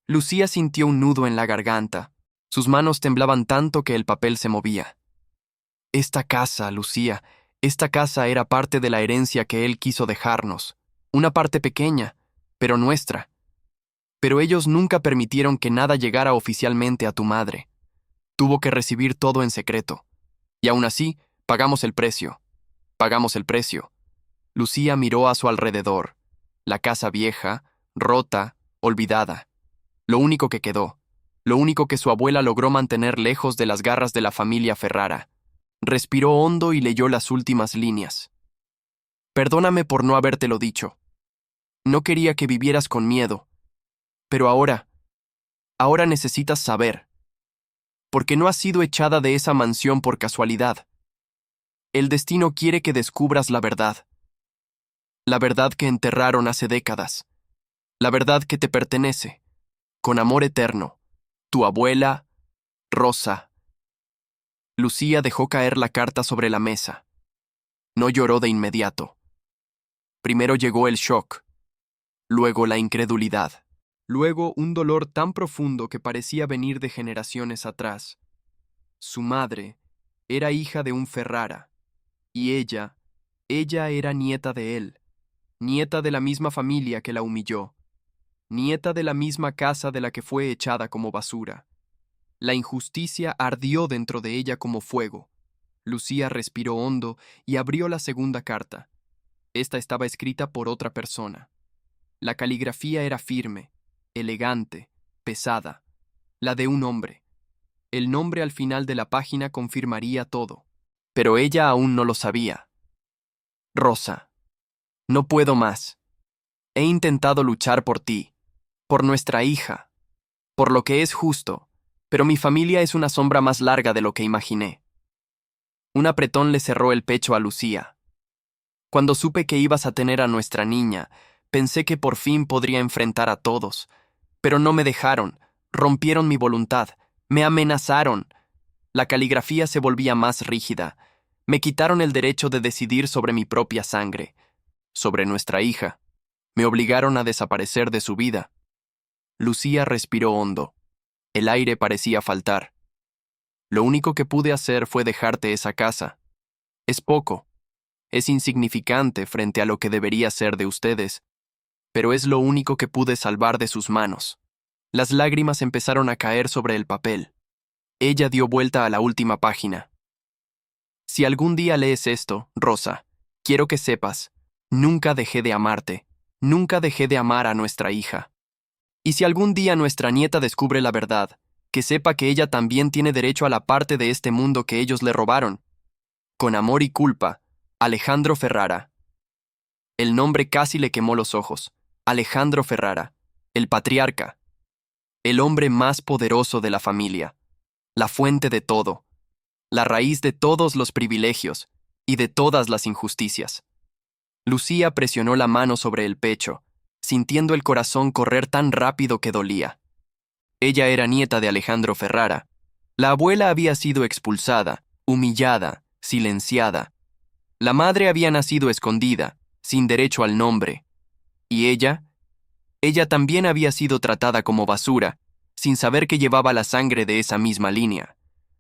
Lucía sintió un nudo en la garganta. Sus manos temblaban tanto que el papel se movía. Esta casa, Lucía, esta casa era parte de la herencia que él quiso dejarnos. Una parte pequeña, pero nuestra. Pero ellos nunca permitieron que nada llegara oficialmente a tu madre. Tuvo que recibir todo en secreto. Y aún así, pagamos el precio. Pagamos el precio. Lucía miró a su alrededor. La casa vieja, rota, olvidada. Lo único que quedó. Lo único que su abuela logró mantener lejos de las garras de la familia Ferrara. Respiró hondo y leyó las últimas líneas. Perdóname por no habértelo dicho. No quería que vivieras con miedo. Pero ahora necesitas saber. Porque no has sido echada de esa mansión por casualidad. El destino quiere que descubras la verdad. La verdad que enterraron hace décadas. la verdad que te pertenece, con amor eterno, tu abuela, Rosa. Lucía dejó caer la carta sobre la mesa. No lloró de inmediato. Primero llegó el shock, luego la incredulidad, luego un dolor tan profundo que parecía venir de generaciones atrás. Su madre era hija de un Ferrara, y ella era nieta de él, nieta de la misma familia que la humilló, nieta de la misma casa de la que fue echada como basura. La injusticia ardió dentro de ella como fuego. Lucía respiró hondo y abrió la segunda carta. Esta estaba escrita por otra persona. La caligrafía era firme, elegante, pesada, la de un hombre. El nombre al final de la página confirmaría todo. Pero ella aún no lo sabía. Rosa, no puedo más. He intentado luchar por ti, por nuestra hija, por lo que es justo, pero mi familia es una sombra más larga de lo que imaginé. Un apretón le cerró el pecho a Lucía. Cuando supe que ibas a tener a nuestra niña, pensé que por fin podría enfrentar a todos, pero no me dejaron, rompieron mi voluntad, me amenazaron. La caligrafía se volvía más rígida. Me quitaron el derecho de decidir sobre mi propia sangre, sobre nuestra hija. Me obligaron a desaparecer de su vida. Lucía respiró hondo. El aire parecía faltar. Lo único que pude hacer fue dejarte esa casa. Es poco. Es insignificante frente a lo que debería ser de ustedes, pero es lo único que pude salvar de sus manos. Las lágrimas empezaron a caer sobre el papel. Ella dio vuelta a la última página. Si algún día lees esto, Rosa, quiero que sepas, nunca dejé de amarte, nunca dejé de amar a nuestra hija. Y si algún día nuestra nieta descubre la verdad, que sepa que ella también tiene derecho a la parte de este mundo que ellos le robaron. Con amor y culpa, Alejandro Ferrara. El nombre casi le quemó los ojos. Alejandro Ferrara, el patriarca, el hombre más poderoso de la familia, la fuente de todo, la raíz de todos los privilegios y de todas las injusticias. Lucía presionó la mano sobre el pecho, sintiendo el corazón correr tan rápido que dolía. Ella era nieta de Alejandro Ferrara. La abuela había sido expulsada, humillada, silenciada. La madre había nacido escondida, sin derecho al nombre. ¿Y ella? Ella también había sido tratada como basura, sin saber que llevaba la sangre de esa misma línea.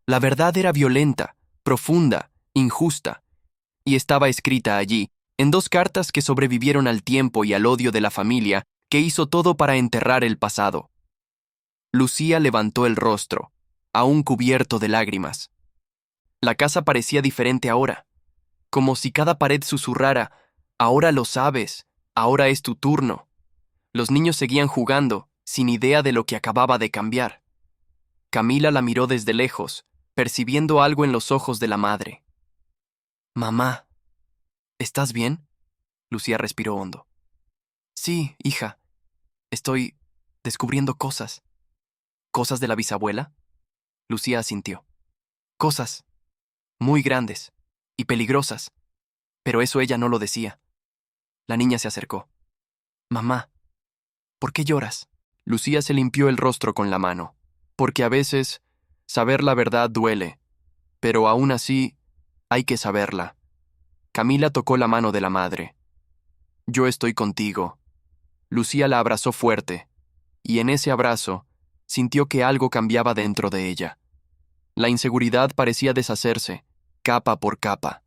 La verdad era violenta, profunda, injusta, y estaba escrita allí, en dos cartas que sobrevivieron al tiempo y al odio de la familia que hizo todo para enterrar el pasado. Lucía levantó el rostro, aún cubierto de lágrimas. La casa parecía diferente ahora, como si cada pared susurrara, ahora lo sabes, ahora es tu turno. Los niños seguían jugando, sin idea de lo que acababa de cambiar. Camila la miró desde lejos, percibiendo algo en los ojos de la madre. «Mamá, ¿estás bien?» Lucía respiró hondo. «Sí, hija. Estoy descubriendo cosas». «¿Cosas de la bisabuela?» Lucía asintió. «Cosas muy grandes y peligrosas». Pero eso ella no lo decía. La niña se acercó. «Mamá, ¿por qué lloras?» Lucía se limpió el rostro con la mano. Porque a veces saber la verdad duele, pero aún así hay que saberla. Camila tocó la mano de la madre. «Yo estoy contigo». Lucía la abrazó fuerte, y en ese abrazo sintió que algo cambiaba dentro de ella. La inseguridad parecía deshacerse, capa por capa.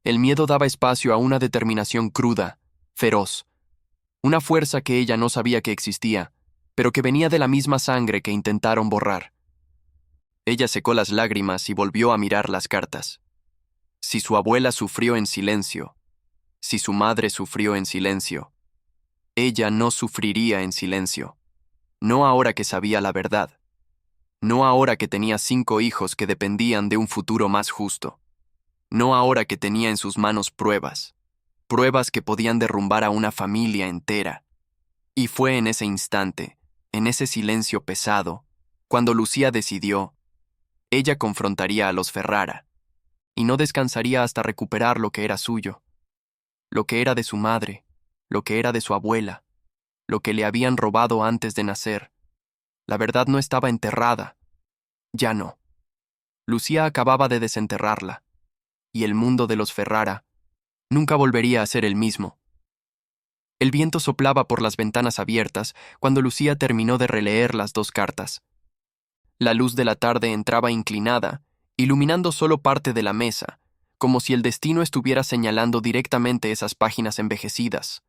El miedo daba espacio a una determinación cruda, feroz, una fuerza que ella no sabía que existía, pero que venía de la misma sangre que intentaron borrar. Ella secó las lágrimas y volvió a mirar las cartas. Si su abuela sufrió en silencio, si su madre sufrió en silencio, ella no sufriría en silencio. No ahora que sabía la verdad. No ahora que tenía 5 hijos que dependían de un futuro más justo. No ahora que tenía en sus manos pruebas. Pruebas que podían derrumbar a una familia entera. Y fue en ese instante, en ese silencio pesado, cuando Lucía decidió, ella confrontaría a los Ferrara, y no descansaría hasta recuperar lo que era suyo, lo que era de su madre, lo que era de su abuela, lo que le habían robado antes de nacer. La verdad no estaba enterrada. Ya no. Lucía acababa de desenterrarla, y el mundo de los Ferrara nunca volvería a ser el mismo. El viento soplaba por las ventanas abiertas cuando Lucía terminó de releer las dos cartas. La luz de la tarde entraba inclinada, iluminando solo parte de la mesa, como si el destino estuviera señalando directamente esas páginas envejecidas.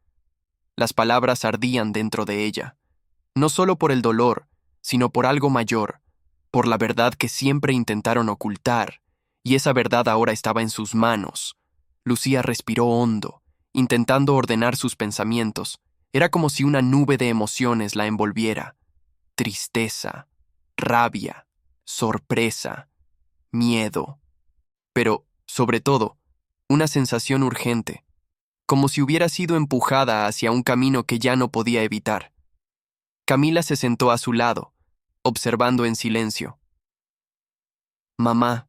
Las palabras ardían dentro de ella, no solo por el dolor, sino por algo mayor, por la verdad que siempre intentaron ocultar, y esa verdad ahora estaba en sus manos. Lucía respiró hondo, intentando ordenar sus pensamientos. Era como si una nube de emociones la envolviera. Tristeza, rabia, sorpresa, miedo. Pero, sobre todo, una sensación urgente, como si hubiera sido empujada hacia un camino que ya no podía evitar. Camila se sentó a su lado, observando en silencio. Mamá,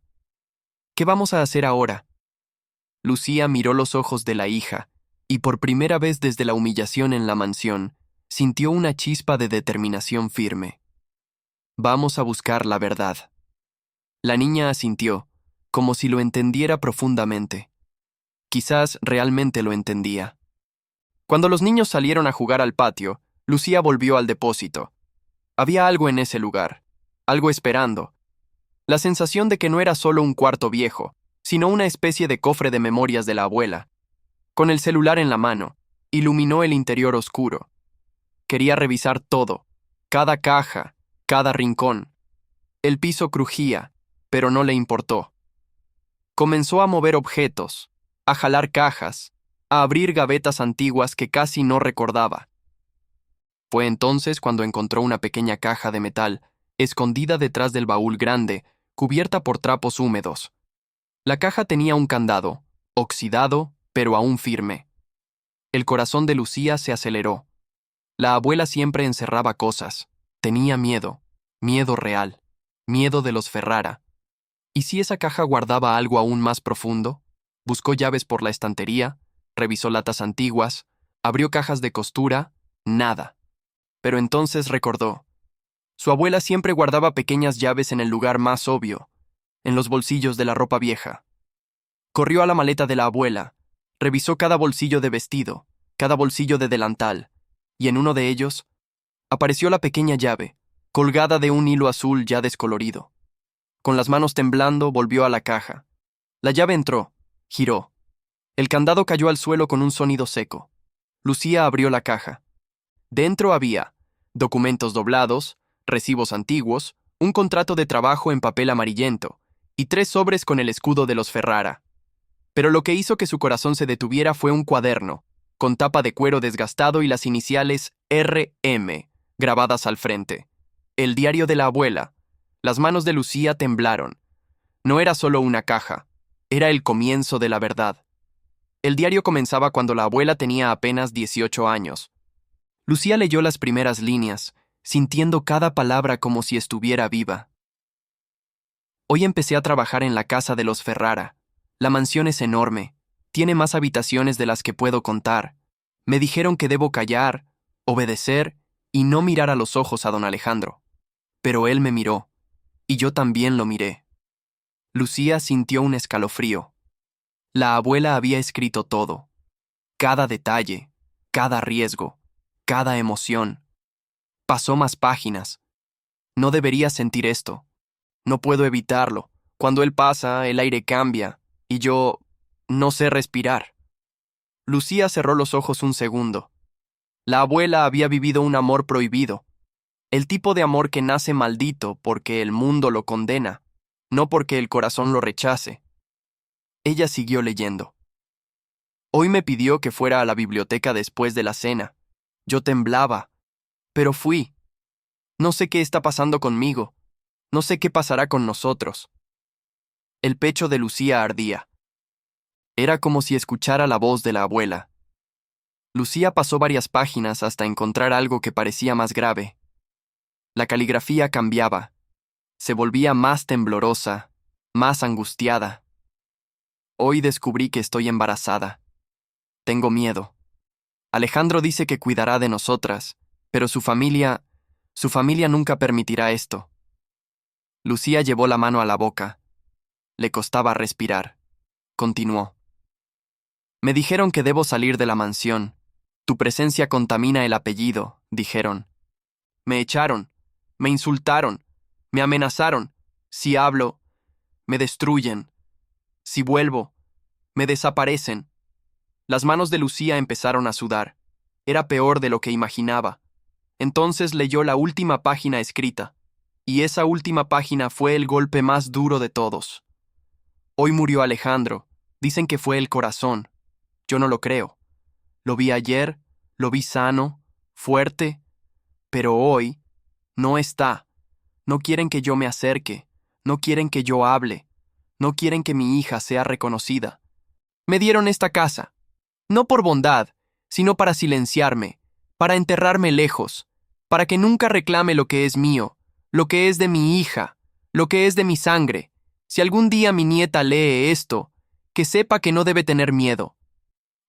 ¿qué vamos a hacer ahora? Lucía miró los ojos de la hija, y por primera vez desde la humillación en la mansión, sintió una chispa de determinación firme. Vamos a buscar la verdad. La niña asintió, como si lo entendiera profundamente. Quizás realmente lo entendía. Cuando los niños salieron a jugar al patio, Lucía volvió al depósito. Había algo en ese lugar, algo esperando. La sensación de que no era solo un cuarto viejo, sino una especie de cofre de memorias de la abuela. Con el celular en la mano, iluminó el interior oscuro. Quería revisar todo, cada caja, cada rincón. El piso crujía, pero no le importó. Comenzó a mover objetos, a jalar cajas, a abrir gavetas antiguas que casi no recordaba. Fue entonces cuando encontró una pequeña caja de metal, escondida detrás del baúl grande, cubierta por trapos húmedos. La caja tenía un candado, oxidado, pero aún firme. El corazón de Lucía se aceleró. La abuela siempre encerraba cosas. Tenía miedo, miedo real, miedo de los Ferrara. ¿Y si esa caja guardaba algo aún más profundo? Buscó llaves por la estantería, revisó latas antiguas, abrió cajas de costura, nada. Pero entonces recordó. Su abuela siempre guardaba pequeñas llaves en el lugar más obvio, en los bolsillos de la ropa vieja. Corrió a la maleta de la abuela, revisó cada bolsillo de vestido, cada bolsillo de delantal, y en uno de ellos apareció la pequeña llave, colgada de un hilo azul ya descolorido. Con las manos temblando, volvió a la caja. La llave entró, giró. El candado cayó al suelo con un sonido seco. Lucía abrió la caja. Dentro había documentos doblados, recibos antiguos, un contrato de trabajo en papel amarillento y 3 sobres con el escudo de los Ferrara. Pero lo que hizo que su corazón se detuviera fue un cuaderno, con tapa de cuero desgastado y las iniciales RM, grabadas al frente. El diario de la abuela. Las manos de Lucía temblaron. No era solo una caja, era el comienzo de la verdad. El diario comenzaba cuando la abuela tenía apenas 18 años. Lucía leyó las primeras líneas, sintiendo cada palabra como si estuviera viva. Hoy empecé a trabajar en la casa de los Ferrara. La mansión es enorme, tiene más habitaciones de las que puedo contar. Me dijeron que debo callar, obedecer y no mirar a los ojos a don Alejandro. Pero él me miró, y yo también lo miré. Lucía sintió un escalofrío. La abuela había escrito todo, cada detalle, cada riesgo, cada emoción. Pasó más páginas. No debería sentir esto. No puedo evitarlo. Cuando él pasa, el aire cambia, y yo no sé respirar. Lucía cerró los ojos un segundo. La abuela había vivido un amor prohibido, el tipo de amor que nace maldito porque el mundo lo condena, no porque el corazón lo rechace. Ella siguió leyendo. Hoy me pidió que fuera a la biblioteca después de la cena. Yo temblaba, pero fui. No sé qué está pasando conmigo. No sé qué pasará con nosotros. El pecho de Lucía ardía. Era como si escuchara la voz de la abuela. Lucía pasó varias páginas hasta encontrar algo que parecía más grave. La caligrafía cambiaba. Se volvía más temblorosa, más angustiada. Hoy descubrí que estoy embarazada. Tengo miedo. Alejandro dice que cuidará de nosotras, Pero su familia nunca permitirá esto. Lucía llevó la mano a la boca. Le costaba respirar. Continuó. Me dijeron que debo salir de la mansión. Tu presencia contamina el apellido, dijeron. Me echaron, me insultaron, me amenazaron. Si hablo, me destruyen. Si vuelvo, me desaparecen. Las manos de Lucía empezaron a sudar. Era peor de lo que imaginaba. Entonces leyó la última página escrita, y esa última página fue el golpe más duro de todos. Hoy murió Alejandro. Dicen que fue el corazón. Yo no lo creo. Lo vi ayer, lo vi sano, fuerte, pero hoy no está. No quieren que yo me acerque, no quieren que yo hable, no quieren que mi hija sea reconocida. Me dieron esta casa, no por bondad, sino para silenciarme, para enterrarme lejos, para que nunca reclame lo que es mío, lo que es de mi hija, lo que es de mi sangre. Si algún día mi nieta lee esto, que sepa que no debe tener miedo,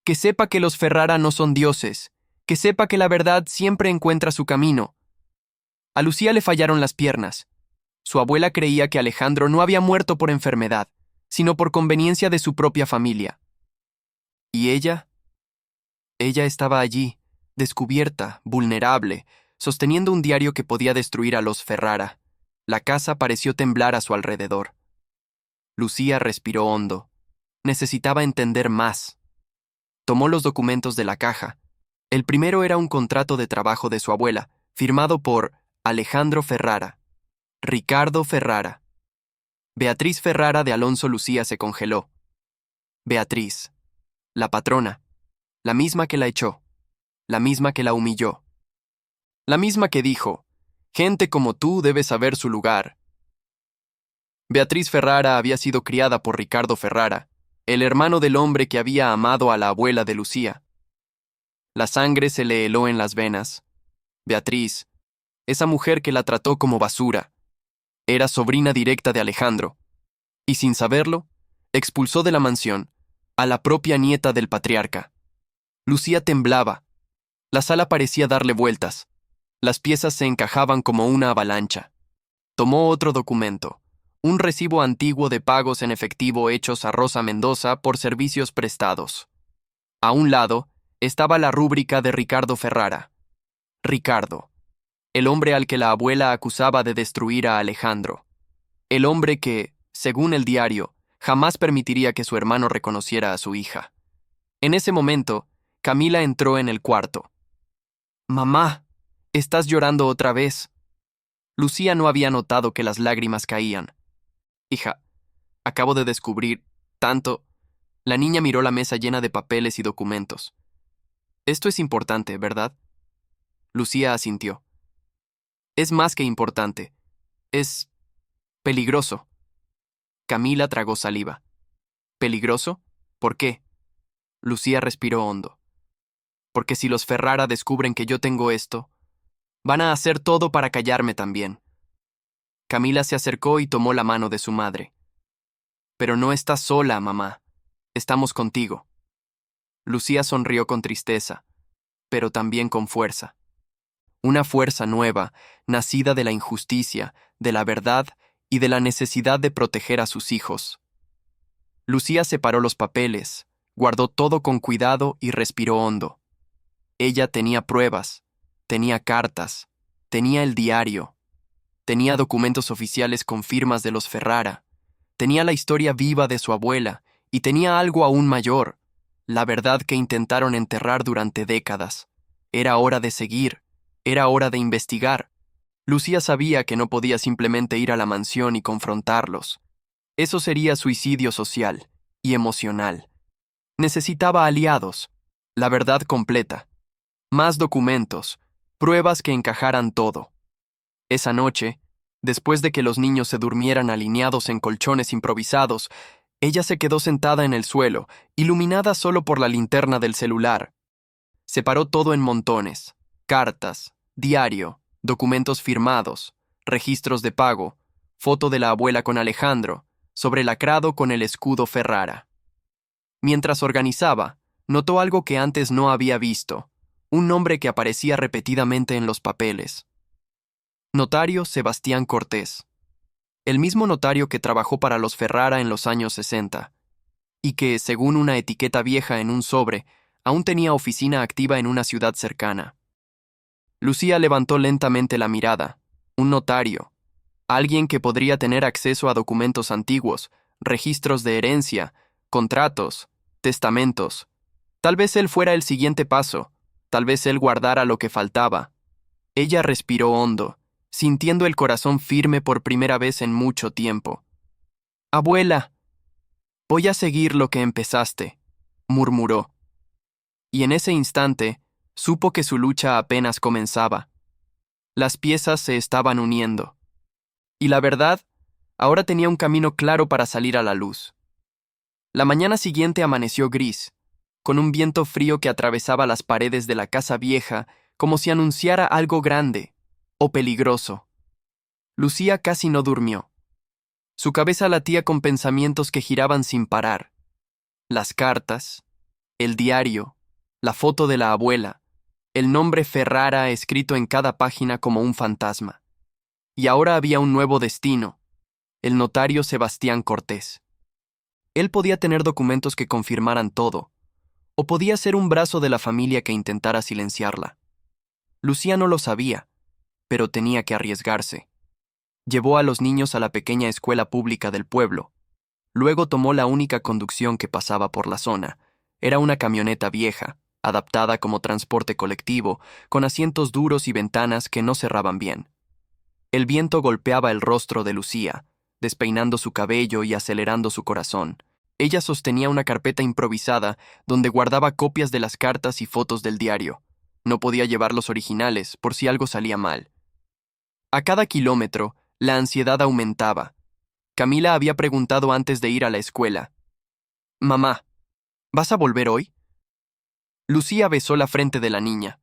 que sepa que los Ferrara no son dioses, que sepa que la verdad siempre encuentra su camino. A Lucía le fallaron las piernas. Su abuela creía que Alejandro no había muerto por enfermedad, sino por conveniencia de su propia familia. ¿Y ella? Ella estaba allí, descubierta, vulnerable, sosteniendo un diario que podía destruir a los Ferrara. La casa pareció temblar a su alrededor. Lucía respiró hondo. Necesitaba entender más. Tomó los documentos de la caja. El primero era un contrato de trabajo de su abuela, firmado por Alejandro Ferrara, Ricardo Ferrara. Beatriz Ferrara de Alonso Lucía se congeló. Beatriz, la patrona, la misma que la echó, la misma que la humilló, la misma que dijo, gente como tú debe saber su lugar. Beatriz Ferrara había sido criada por Ricardo Ferrara, el hermano del hombre que había amado a la abuela de Lucía. La sangre se le heló en las venas. Beatriz, esa mujer que la trató como basura, era sobrina directa de Alejandro, y sin saberlo, expulsó de la mansión a la propia nieta del patriarca. Lucía temblaba. La sala parecía darle vueltas. Las piezas se encajaban como una avalancha. Tomó otro documento, un recibo antiguo de pagos en efectivo hechos a Rosa Mendoza por servicios prestados. A un lado estaba la rúbrica de Ricardo Ferrara. Ricardo, el hombre al que la abuela acusaba de destruir a Alejandro. El hombre que, según el diario, jamás permitiría que su hermano reconociera a su hija. En ese momento, Camila entró en el cuarto. «Mamá, ¿estás llorando otra vez?» Lucía no había notado que las lágrimas caían. «Hija, acabo de descubrir tanto...» La niña miró la mesa llena de papeles y documentos. «Esto es importante, ¿verdad?» Lucía asintió. «Es más que importante. Es... peligroso». Camila tragó saliva. «¿Peligroso? ¿Por qué?» Lucía respiró hondo. «Porque si los Ferrara descubren que yo tengo esto, van a hacer todo para callarme también». Camila se acercó y tomó la mano de su madre. «Pero no estás sola, mamá. Estamos contigo». Lucía sonrió con tristeza, pero también con fuerza. Una fuerza nueva, nacida de la injusticia, de la verdad y de la necesidad de proteger a sus hijos. Lucía separó los papeles, guardó todo con cuidado y respiró hondo. Ella tenía pruebas, tenía cartas, tenía el diario, tenía documentos oficiales con firmas de los Ferrara, tenía la historia viva de su abuela y tenía algo aún mayor, la verdad que intentaron enterrar durante décadas. Era hora de seguir, era hora de investigar. Lucía sabía que no podía simplemente ir a la mansión y confrontarlos. Eso sería suicidio social y emocional. Necesitaba aliados, la verdad completa, más documentos, pruebas que encajaran todo. Esa noche, después de que los niños se durmieran alineados en colchones improvisados, ella se quedó sentada en el suelo, iluminada solo por la linterna del celular. Separó todo en montones: cartas, diario, documentos firmados, registros de pago, foto de la abuela con Alejandro, sobrelacrado con el escudo Ferrara. Mientras organizaba, notó algo que antes no había visto: un nombre que aparecía repetidamente en los papeles. Notario Sebastián Cortés. El mismo notario que trabajó para los Ferrara en los años 60, y que, según una etiqueta vieja en un sobre, aún tenía oficina activa en una ciudad cercana. Lucía levantó lentamente la mirada. Un notario. Alguien que podría tener acceso a documentos antiguos, registros de herencia, contratos, testamentos. Tal vez él fuera el siguiente paso. Tal vez él guardara lo que faltaba. Ella respiró hondo, sintiendo el corazón firme por primera vez en mucho tiempo. «Abuela, voy a seguir lo que empezaste», murmuró. Y en ese instante, supo que su lucha apenas comenzaba. Las piezas se estaban uniendo. Y la verdad, ahora tenía un camino claro para salir a la luz. La mañana siguiente amaneció gris, con un viento frío que atravesaba las paredes de la casa vieja como si anunciara algo grande o peligroso. Lucía casi no durmió. Su cabeza latía con pensamientos que giraban sin parar. Las cartas, el diario, la foto de la abuela, el nombre Ferrara escrito en cada página como un fantasma. Y ahora había un nuevo destino, el notario Sebastián Cortés. Él podía tener documentos que confirmaran todo, o podía ser un brazo de la familia que intentara silenciarla. Lucía no lo sabía, pero tenía que arriesgarse. Llevó a los niños a la pequeña escuela pública del pueblo. Luego tomó la única conducción que pasaba por la zona. Era una camioneta vieja, adaptada como transporte colectivo, con asientos duros y ventanas que no cerraban bien. El viento golpeaba el rostro de Lucía, despeinando su cabello y acelerando su corazón. Ella sostenía una carpeta improvisada donde guardaba copias de las cartas y fotos del diario. No podía llevar los originales por si algo salía mal. A cada kilómetro, la ansiedad aumentaba. Camila había preguntado antes de ir a la escuela: «Mamá, ¿vas a volver hoy?». Lucía besó la frente de la niña.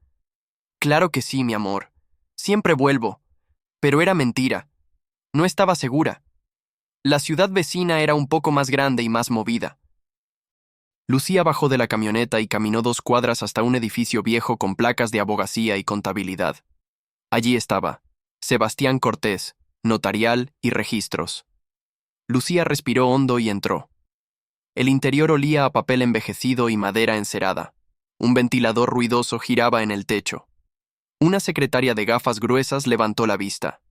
«Claro que sí, mi amor. Siempre vuelvo». Pero era mentira. No estaba segura. La ciudad vecina era un poco más grande y más movida. Lucía bajó de la camioneta y caminó 2 cuadras hasta un edificio viejo con placas de abogacía y contabilidad. Allí estaba: Sebastián Cortés, notarial y registros. Lucía respiró hondo y entró. El interior olía a papel envejecido y madera encerada. Un ventilador ruidoso giraba en el techo. Una secretaria de gafas gruesas levantó la vista.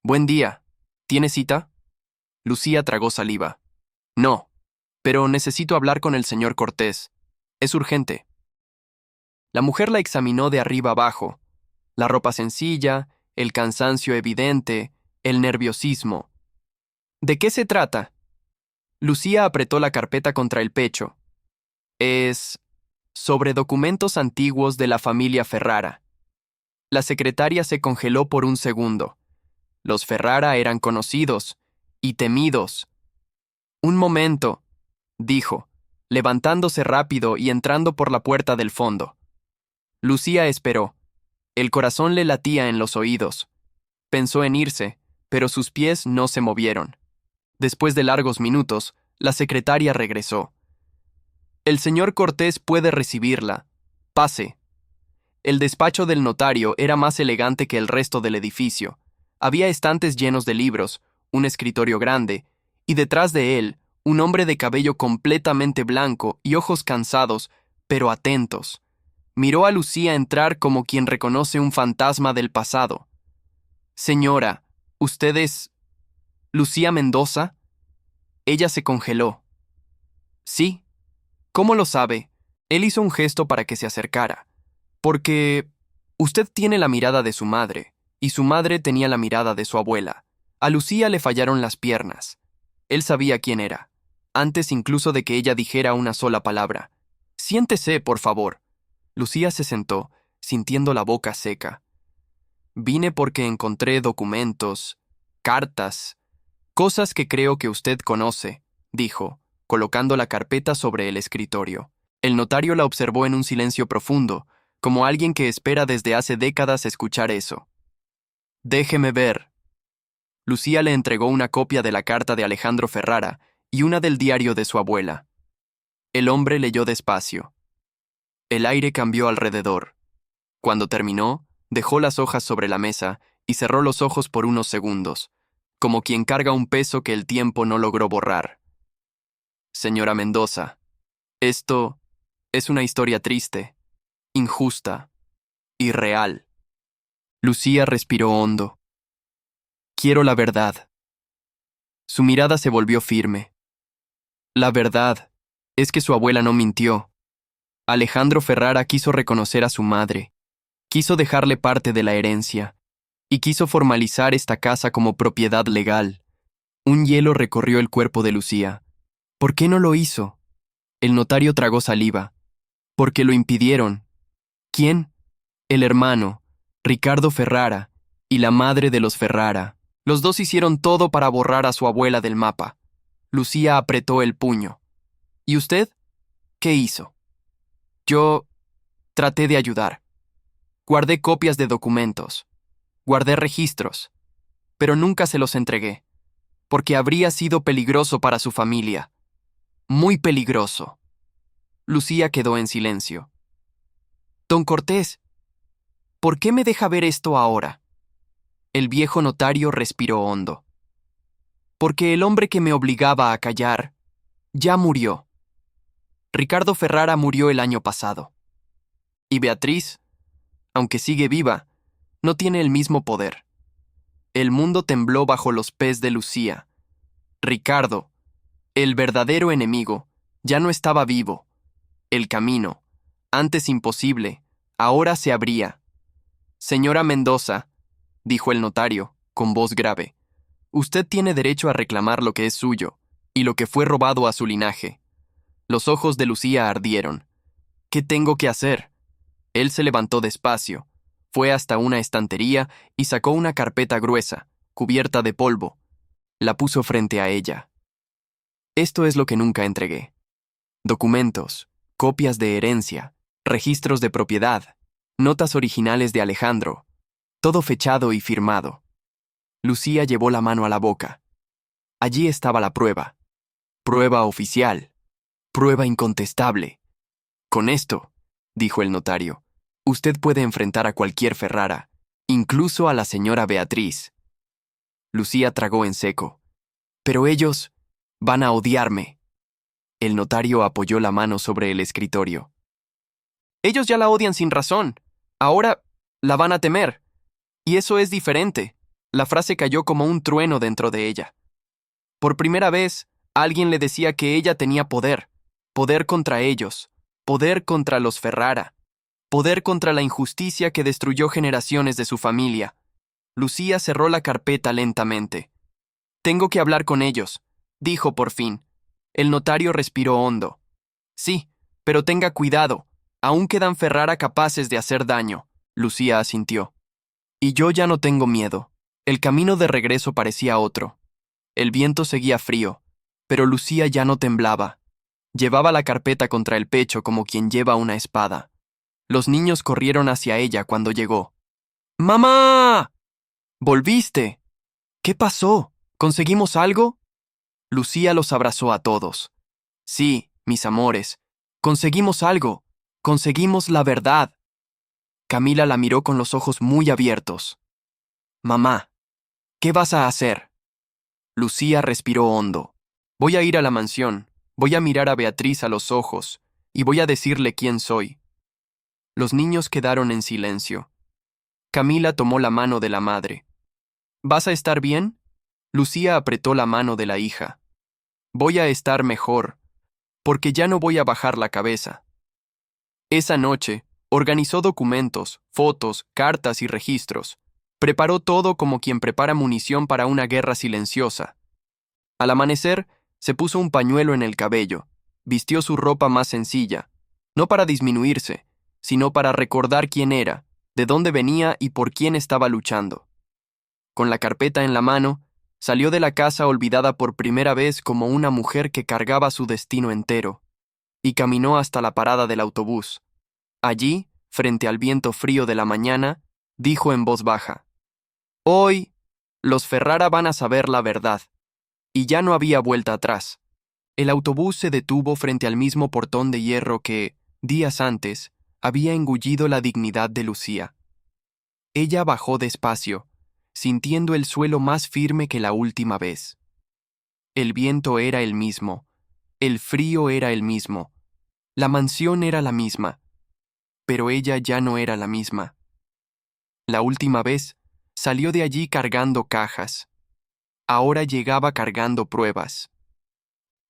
«Buen día. ¿Tiene cita?». Lucía tragó saliva. «No, pero necesito hablar con el señor Cortés. Es urgente». La mujer la examinó de arriba abajo. La ropa sencilla, el cansancio evidente, el nerviosismo. «¿De qué se trata?». Lucía apretó la carpeta contra el pecho. «Es sobre documentos antiguos de la familia Ferrara». La secretaria se congeló por un segundo. Los Ferrara eran conocidos y temidos. «Un momento», dijo, levantándose rápido y entrando por la puerta del fondo. Lucía esperó. El corazón le latía en los oídos. Pensó en irse, pero sus pies no se movieron. Después de largos minutos, la secretaria regresó. «El señor Cortés puede recibirla. Pase». El despacho del notario era más elegante que el resto del edificio. Había estantes llenos de libros, un escritorio grande, y detrás de él, un hombre de cabello completamente blanco y ojos cansados, pero atentos. Miró a Lucía entrar como quien reconoce un fantasma del pasado. «Señora, ¿usted es Lucía Mendoza?». Ella se congeló. «Sí». «¿Cómo lo sabe?». Él hizo un gesto para que se acercara. «Porque usted tiene la mirada de su madre, y su madre tenía la mirada de su abuela. A Lucía le fallaron las piernas». Él sabía quién era, antes incluso de que ella dijera una sola palabra. «Siéntese, por favor». Lucía se sentó, sintiendo la boca seca. «Vine porque encontré documentos, cartas, cosas que creo que usted conoce», dijo, colocando la carpeta sobre el escritorio. El notario la observó en un silencio profundo, como alguien que espera desde hace décadas escuchar eso. «Déjeme ver». Lucía le entregó una copia de la carta de Alejandro Ferrara y una del diario de su abuela. El hombre leyó despacio. El aire cambió alrededor. Cuando terminó, dejó las hojas sobre la mesa y cerró los ojos por unos segundos, como quien carga un peso que el tiempo no logró borrar. Señora Mendoza, esto es una historia triste, injusta, irreal. Lucía respiró hondo. Quiero la verdad. Su mirada se volvió firme. La verdad es que su abuela no mintió. Alejandro Ferrara quiso reconocer a su madre, quiso dejarle parte de la herencia, y quiso formalizar esta casa como propiedad legal. Un hielo recorrió el cuerpo de Lucía. ¿Por qué no lo hizo? El notario tragó saliva. Porque lo impidieron. ¿Quién? El hermano, Ricardo Ferrara, y la madre de los Ferrara. Los dos hicieron todo para borrar a su abuela del mapa. Lucía apretó el puño. ¿Y usted? ¿Qué hizo? Yo traté de ayudar. Guardé copias de documentos. Guardé registros. Pero nunca se los entregué. Porque habría sido peligroso para su familia. Muy peligroso. Lucía quedó en silencio. Don Cortés, ¿por qué me deja ver esto ahora? El viejo notario respiró hondo. Porque el hombre que me obligaba a callar ya murió. Ricardo Ferrara murió el año pasado. Y Beatriz, aunque sigue viva, no tiene el mismo poder. El mundo tembló bajo los pies de Lucía. Ricardo, el verdadero enemigo, ya no estaba vivo. El camino, antes imposible, ahora se abría. Señora Mendoza, dijo el notario, con voz grave, usted tiene derecho a reclamar lo que es suyo, y lo que fue robado a su linaje. Los ojos de Lucía ardieron. ¿Qué tengo que hacer? Él se levantó despacio, fue hasta una estantería y sacó una carpeta gruesa, cubierta de polvo. La puso frente a ella. Esto es lo que nunca entregué. Documentos, copias de herencia, registros de propiedad, notas originales de Alejandro, todo fechado y firmado. Lucía llevó la mano a la boca. Allí estaba la prueba. Prueba oficial. Prueba incontestable. Con esto, dijo el notario, usted puede enfrentar a cualquier Ferrara, incluso a la señora Beatriz. Lucía tragó en seco. Pero ellos van a odiarme. El notario apoyó la mano sobre el escritorio. Ellos ya la odian sin razón. Ahora la van a temer. Y eso es diferente. La frase cayó como un trueno dentro de ella. Por primera vez, alguien le decía que ella tenía poder. Poder contra ellos. Poder contra los Ferrara. Poder contra la injusticia que destruyó generaciones de su familia. Lucía cerró la carpeta lentamente. Tengo que hablar con ellos, dijo por fin. El notario respiró hondo. Sí, pero tenga cuidado. Aún quedan Ferrara capaces de hacer daño. Lucía asintió. Y yo ya no tengo miedo. El camino de regreso parecía otro. El viento seguía frío, pero Lucía ya no temblaba. Llevaba la carpeta contra el pecho como quien lleva una espada. Los niños corrieron hacia ella cuando llegó. ¡Mamá! ¿Volviste? ¿Qué pasó? ¿Conseguimos algo? Lucía los abrazó a todos. Sí, mis amores, conseguimos algo. Conseguimos la verdad. Camila la miró con los ojos muy abiertos. Mamá, ¿qué vas a hacer? Lucía respiró hondo. Voy a ir a la mansión, voy a mirar a Beatriz a los ojos, y voy a decirle quién soy. Los niños quedaron en silencio. Camila tomó la mano de la madre. ¿Vas a estar bien? Lucía apretó la mano de la hija. Voy a estar mejor, porque ya no voy a bajar la cabeza. Esa noche, organizó documentos, fotos, cartas y registros. Preparó todo como quien prepara munición para una guerra silenciosa. Al amanecer, se puso un pañuelo en el cabello, vistió su ropa más sencilla, no para disminuirse, sino para recordar quién era, de dónde venía y por quién estaba luchando. Con la carpeta en la mano, salió de la casa olvidada por primera vez como una mujer que cargaba su destino entero, y caminó hasta la parada del autobús. Allí, frente al viento frío de la mañana, dijo en voz baja: Hoy, los Ferrara van a saber la verdad. Y ya no había vuelta atrás. El autobús se detuvo frente al mismo portón de hierro que, días antes, había engullido la dignidad de Lucía. Ella bajó despacio, sintiendo el suelo más firme que la última vez. El viento era el mismo, el frío era el mismo, la mansión era la misma, pero ella ya no era la misma. La última vez salió de allí cargando cajas. Ahora llegaba cargando pruebas.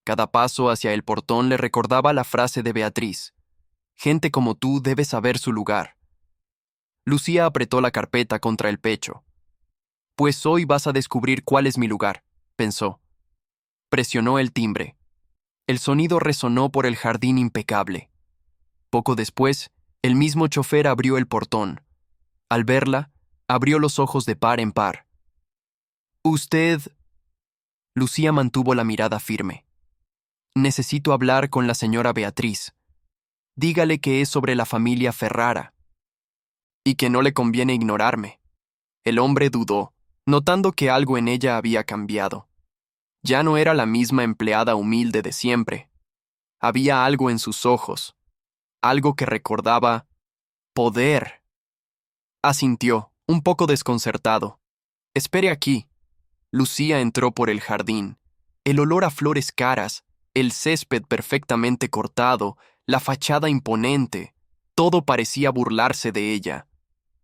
Cada paso hacia el portón le recordaba la frase de Beatriz: gente como tú debe saber su lugar. Lucía apretó la carpeta contra el pecho. Pues hoy vas a descubrir cuál es mi lugar, pensó. Presionó el timbre. El sonido resonó por el jardín impecable. Poco después, el mismo chofer abrió el portón. Al verla, abrió los ojos de par en par. «Usted...» Lucía mantuvo la mirada firme. «Necesito hablar con la señora Beatriz. Dígale que es sobre la familia Ferrara. Y que no le conviene ignorarme». El hombre dudó, notando que algo en ella había cambiado. Ya no era la misma empleada humilde de siempre. Había algo en sus ojos, algo que recordaba poder. Asintió, un poco desconcertado. «Espere aquí». Lucía entró por el jardín. El olor a flores caras, el césped perfectamente cortado, la fachada imponente, todo parecía burlarse de ella.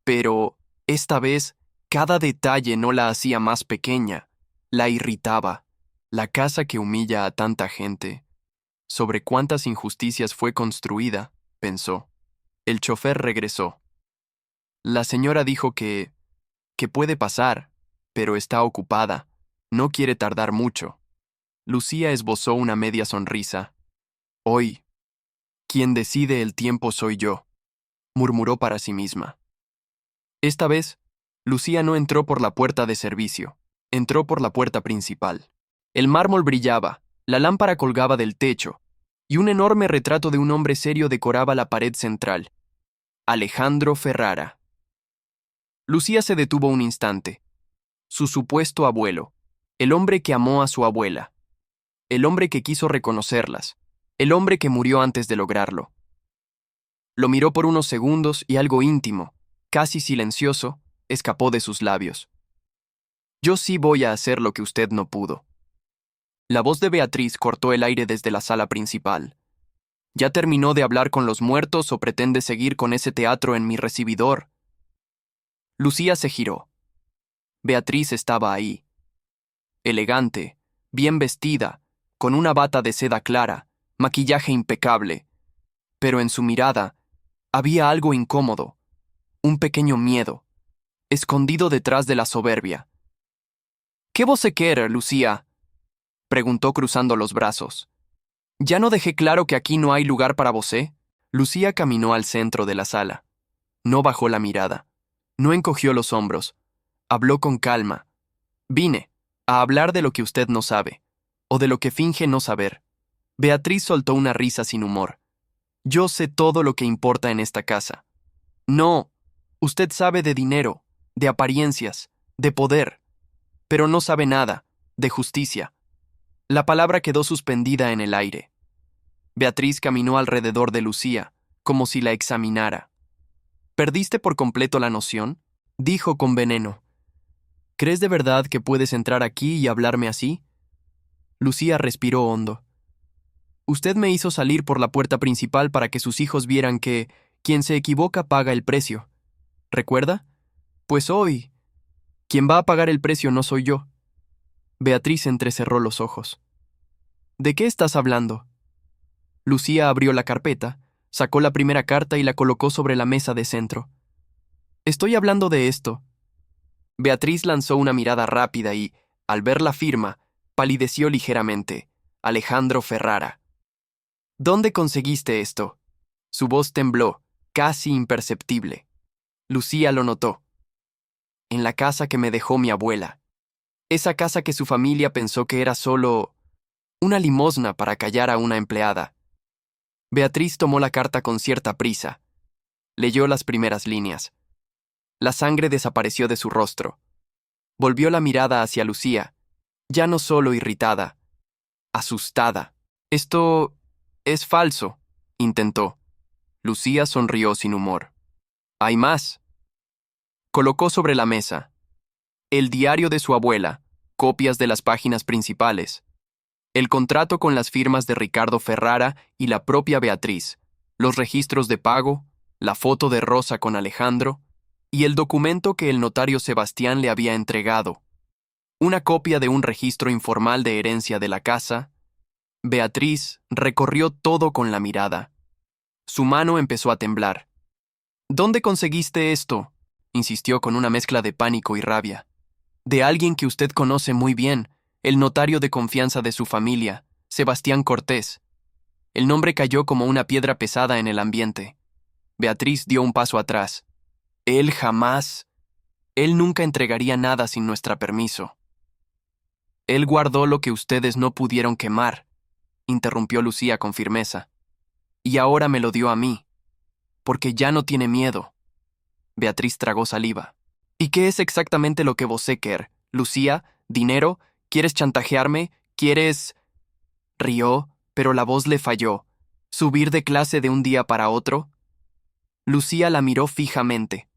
Pero, esta vez, cada detalle no la hacía más pequeña, la irritaba. La casa que humilla a tanta gente. ¿Sobre cuántas injusticias fue construida?, pensó. El chofer regresó. La señora dijo que puede pasar, pero está ocupada. No quiere tardar mucho. Lucía esbozó una media sonrisa. Hoy, quien decide el tiempo soy yo, murmuró para sí misma. Esta vez, Lucía no entró por la puerta de servicio, entró por la puerta principal. El mármol brillaba, la lámpara colgaba del techo, y un enorme retrato de un hombre serio decoraba la pared central. Alejandro Ferrara. Lucía se detuvo un instante. Su supuesto abuelo, el hombre que amó a su abuela, el hombre que quiso reconocerlas, el hombre que murió antes de lograrlo. Lo miró por unos segundos y algo íntimo, casi silencioso, escapó de sus labios. Yo sí voy a hacer lo que usted no pudo. La voz de Beatriz cortó el aire desde la sala principal. ¿Ya terminó de hablar con los muertos o pretende seguir con ese teatro en mi recibidor? Lucía se giró. Beatriz estaba ahí. Elegante, bien vestida, con una bata de seda clara, maquillaje impecable. Pero en su mirada había algo incómodo, un pequeño miedo, escondido detrás de la soberbia. «¿Qué vos quer, Lucía?», preguntó cruzando los brazos. «¿Ya no dejé claro que aquí no hay lugar para vosé?». Lucía caminó al centro de la sala. No bajó la mirada. No encogió los hombros. Habló con calma. «Vine a hablar de lo que usted no sabe, o de lo que finge no saber». Beatriz soltó una risa sin humor. «Yo sé todo lo que importa en esta casa». «No, usted sabe de dinero, de apariencias, de poder, pero no sabe nada, de justicia». La palabra quedó suspendida en el aire. Beatriz caminó alrededor de Lucía, como si la examinara. «¿Perdiste por completo la noción?», dijo con veneno. «¿Crees de verdad que puedes entrar aquí y hablarme así?». Lucía respiró hondo. «Usted me hizo salir por la puerta principal para que sus hijos vieran que quien se equivoca paga el precio. ¿Recuerda? Pues hoy, quien va a pagar el precio no soy yo». Beatriz entrecerró los ojos. «¿De qué estás hablando?». Lucía abrió la carpeta, sacó la primera carta y la colocó sobre la mesa de centro. «Estoy hablando de esto». Beatriz lanzó una mirada rápida y, al ver la firma, palideció ligeramente. Alejandro Ferrara. «¿Dónde conseguiste esto?». Su voz tembló, casi imperceptible. Lucía lo notó. «En la casa que me dejó mi abuela. Esa casa que su familia pensó que era solo una limosna para callar a una empleada». Beatriz tomó la carta con cierta prisa. Leyó las primeras líneas. La sangre desapareció de su rostro. Volvió la mirada hacia Lucía, ya no solo irritada, asustada. «Esto es falso», intentó. Lucía sonrió sin humor. «Hay más». Colocó sobre la mesa el diario de su abuela, copias de las páginas principales, el contrato con las firmas de Ricardo Ferrara y la propia Beatriz, los registros de pago, la foto de Rosa con Alejandro y el documento que el notario Sebastián le había entregado, una copia de un registro informal de herencia de la casa. Beatriz recorrió todo con la mirada. Su mano empezó a temblar. «¿Dónde conseguiste esto?», insistió con una mezcla de pánico y rabia. «De alguien que usted conoce muy bien, el notario de confianza de su familia, Sebastián Cortés». El nombre cayó como una piedra pesada en el ambiente. Beatriz dio un paso atrás. «Él jamás. Él nunca entregaría nada sin nuestro permiso». «Él guardó lo que ustedes no pudieron quemar», interrumpió Lucía con firmeza. «Y ahora me lo dio a mí, porque ya no tiene miedo». Beatriz tragó saliva. «¿Y qué es exactamente lo que vos quer, Lucía? ¿Dinero? ¿Quieres chantajearme? ¿Quieres...?» Rió, pero la voz le falló. «¿Subir de clase de un día para otro?». Lucía la miró fijamente.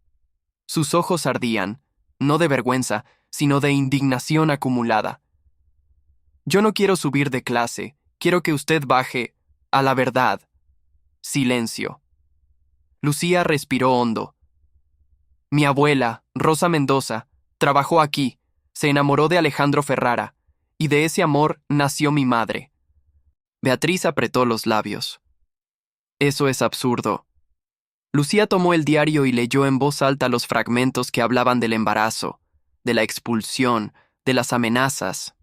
Sus ojos ardían, no de vergüenza, sino de indignación acumulada. «Yo no quiero subir de clase, quiero que usted baje a la verdad». Silencio. Lucía respiró hondo. «Mi abuela, Rosa Mendoza, trabajó aquí, se enamoró de Alejandro Ferrara, y de ese amor nació mi madre». Beatriz apretó los labios. «Eso es absurdo». Lucía tomó el diario y leyó en voz alta los fragmentos que hablaban del embarazo, de la expulsión, de las amenazas.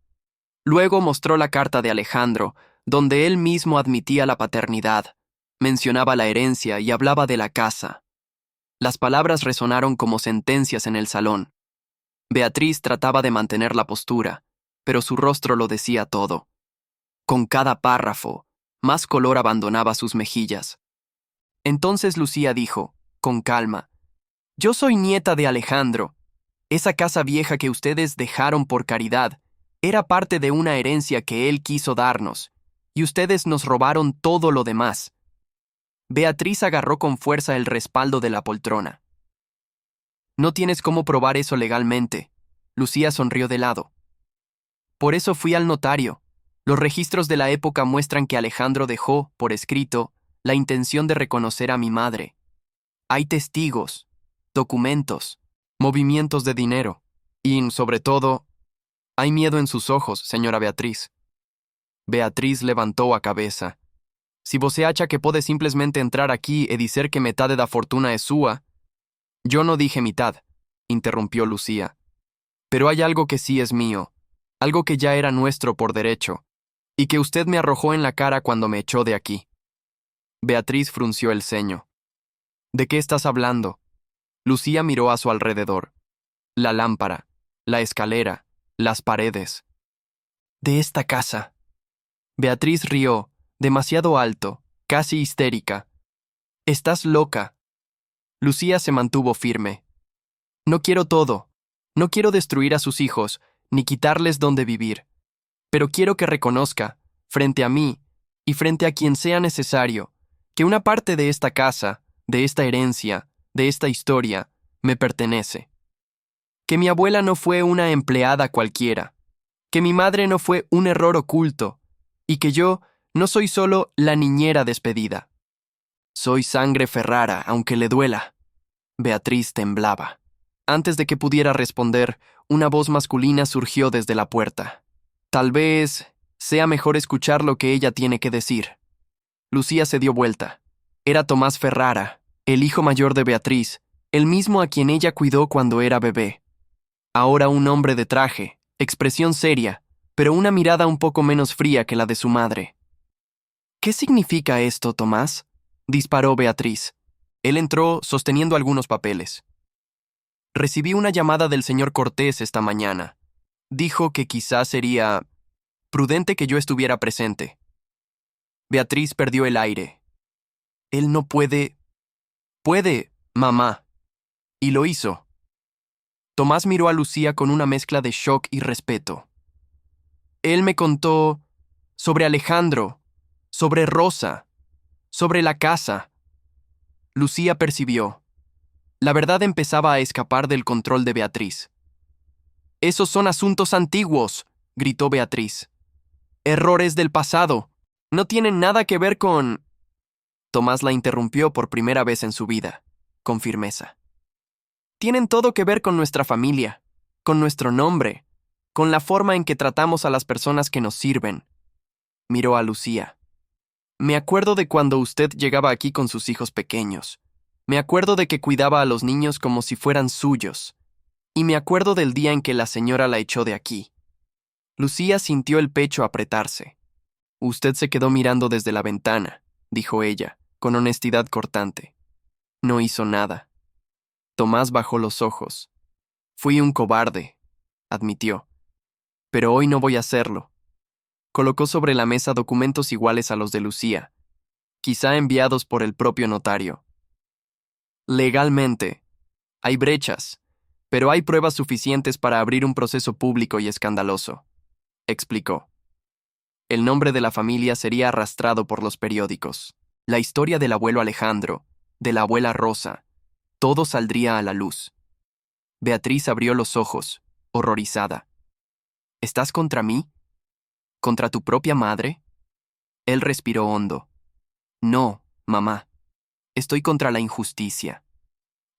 Luego mostró la carta de Alejandro, donde él mismo admitía la paternidad, mencionaba la herencia y hablaba de la casa. Las palabras resonaron como sentencias en el salón. Beatriz trataba de mantener la postura, pero su rostro lo decía todo. Con cada párrafo, más color abandonaba sus mejillas. Entonces Lucía dijo, con calma: «Yo soy nieta de Alejandro. Esa casa vieja que ustedes dejaron por caridad era parte de una herencia que él quiso darnos, y ustedes nos robaron todo lo demás». Beatriz agarró con fuerza el respaldo de la poltrona. «No tienes cómo probar eso legalmente». Lucía sonrió de lado. «Por eso fui al notario. Los registros de la época muestran que Alejandro dejó, por escrito, la intención de reconocer a mi madre. Hay testigos, documentos, movimientos de dinero, y, sobre todo, hay miedo en sus ojos, señora Beatriz». Beatriz levantó a cabeza. «Si você acha que pode simplesmente entrar aquí y dizer que metade da fortuna es súa». «Yo no dije mitad», interrumpió Lucía. «Pero hay algo que sí es mío, algo que ya era nuestro por derecho, y que usted me arrojó en la cara cuando me echó de aquí». Beatriz frunció el ceño. «¿De qué estás hablando?». Lucía miró a su alrededor. La lámpara, la escalera, las paredes. «De esta casa». Beatriz rió, demasiado alto, casi histérica. «Estás loca». Lucía se mantuvo firme. «No quiero todo. No quiero destruir a sus hijos, ni quitarles donde vivir. Pero quiero que reconozca, frente a mí, y frente a quien sea necesario, que una parte de esta casa, de esta herencia, de esta historia, me pertenece. Que mi abuela no fue una empleada cualquiera, que mi madre no fue un error oculto, y que yo no soy solo la niñera despedida. Soy sangre Ferrara, aunque le duela». Beatriz temblaba. Antes de que pudiera responder, una voz masculina surgió desde la puerta. «Tal vez sea mejor escuchar lo que ella tiene que decir». Lucía se dio vuelta. Era Tomás Ferrara, el hijo mayor de Beatriz, el mismo a quien ella cuidó cuando era bebé. Ahora un hombre de traje, expresión seria, pero una mirada un poco menos fría que la de su madre. «¿Qué significa esto, Tomás?», disparó Beatriz. Él entró sosteniendo algunos papeles. «Recibí una llamada del señor Cortés esta mañana. Dijo que quizás sería prudente que yo estuviera presente». Beatriz perdió el aire. «Él no puede...». «Puede, mamá». Y lo hizo. Tomás miró a Lucía con una mezcla de shock y respeto. «Él me contó sobre Alejandro, sobre Rosa, sobre la casa». Lucía percibió. La verdad empezaba a escapar del control de Beatriz. «Esos son asuntos antiguos», gritó Beatriz. «Errores del pasado. No tienen nada que ver con...» Tomás la interrumpió por primera vez en su vida, con firmeza. «Tienen todo que ver con nuestra familia, con nuestro nombre, con la forma en que tratamos a las personas que nos sirven». Miró a Lucía. «Me acuerdo de cuando usted llegaba aquí con sus hijos pequeños. Me acuerdo de que cuidaba a los niños como si fueran suyos. Y me acuerdo del día en que la señora la echó de aquí». Lucía sintió el pecho apretarse. «Usted se quedó mirando desde la ventana», dijo ella, con honestidad cortante. No hizo nada. Tomás bajó los ojos. «Fui un cobarde», admitió. «Pero hoy no voy a hacerlo». Colocó sobre la mesa documentos iguales a los de Lucía, quizá enviados por el propio notario. «Legalmente, hay brechas, pero hay pruebas suficientes para abrir un proceso público y escandaloso», explicó. El nombre de la familia sería arrastrado por los periódicos. La historia del abuelo Alejandro, de la abuela Rosa, todo saldría a la luz. Beatriz abrió los ojos, horrorizada. «¿Estás contra mí? ¿Contra tu propia madre?» Él respiró hondo. «No, mamá. Estoy contra la injusticia».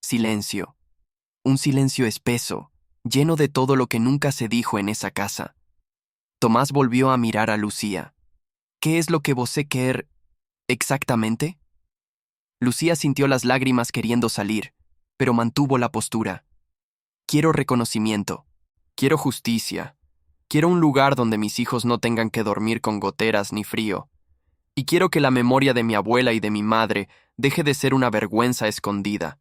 Silencio. Un silencio espeso, lleno de todo lo que nunca se dijo en esa casa. Tomás volvió a mirar a Lucía. «¿Qué es lo que vos quer exactamente?» Lucía sintió las lágrimas queriendo salir, pero mantuvo la postura. «Quiero reconocimiento. Quiero justicia. Quiero un lugar donde mis hijos no tengan que dormir con goteras ni frío. Y quiero que la memoria de mi abuela y de mi madre deje de ser una vergüenza escondida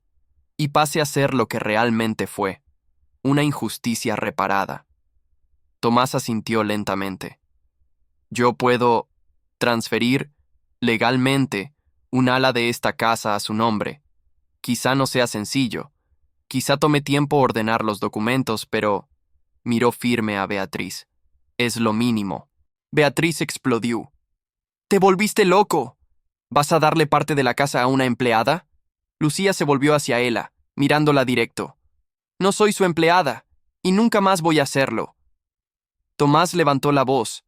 y pase a ser lo que realmente fue, una injusticia reparada». Tomás asintió lentamente. «Yo puedo transferir legalmente un ala de esta casa a su nombre. Quizá no sea sencillo. Quizá tome tiempo ordenar los documentos, pero...» Miró firme a Beatriz. «Es lo mínimo». Beatriz explodió. «¡Te volviste loco! ¿Vas a darle parte de la casa a una empleada?» Lucía se volvió hacia ella, mirándola directo. «No soy su empleada, y nunca más voy a serlo». Tomás levantó la voz.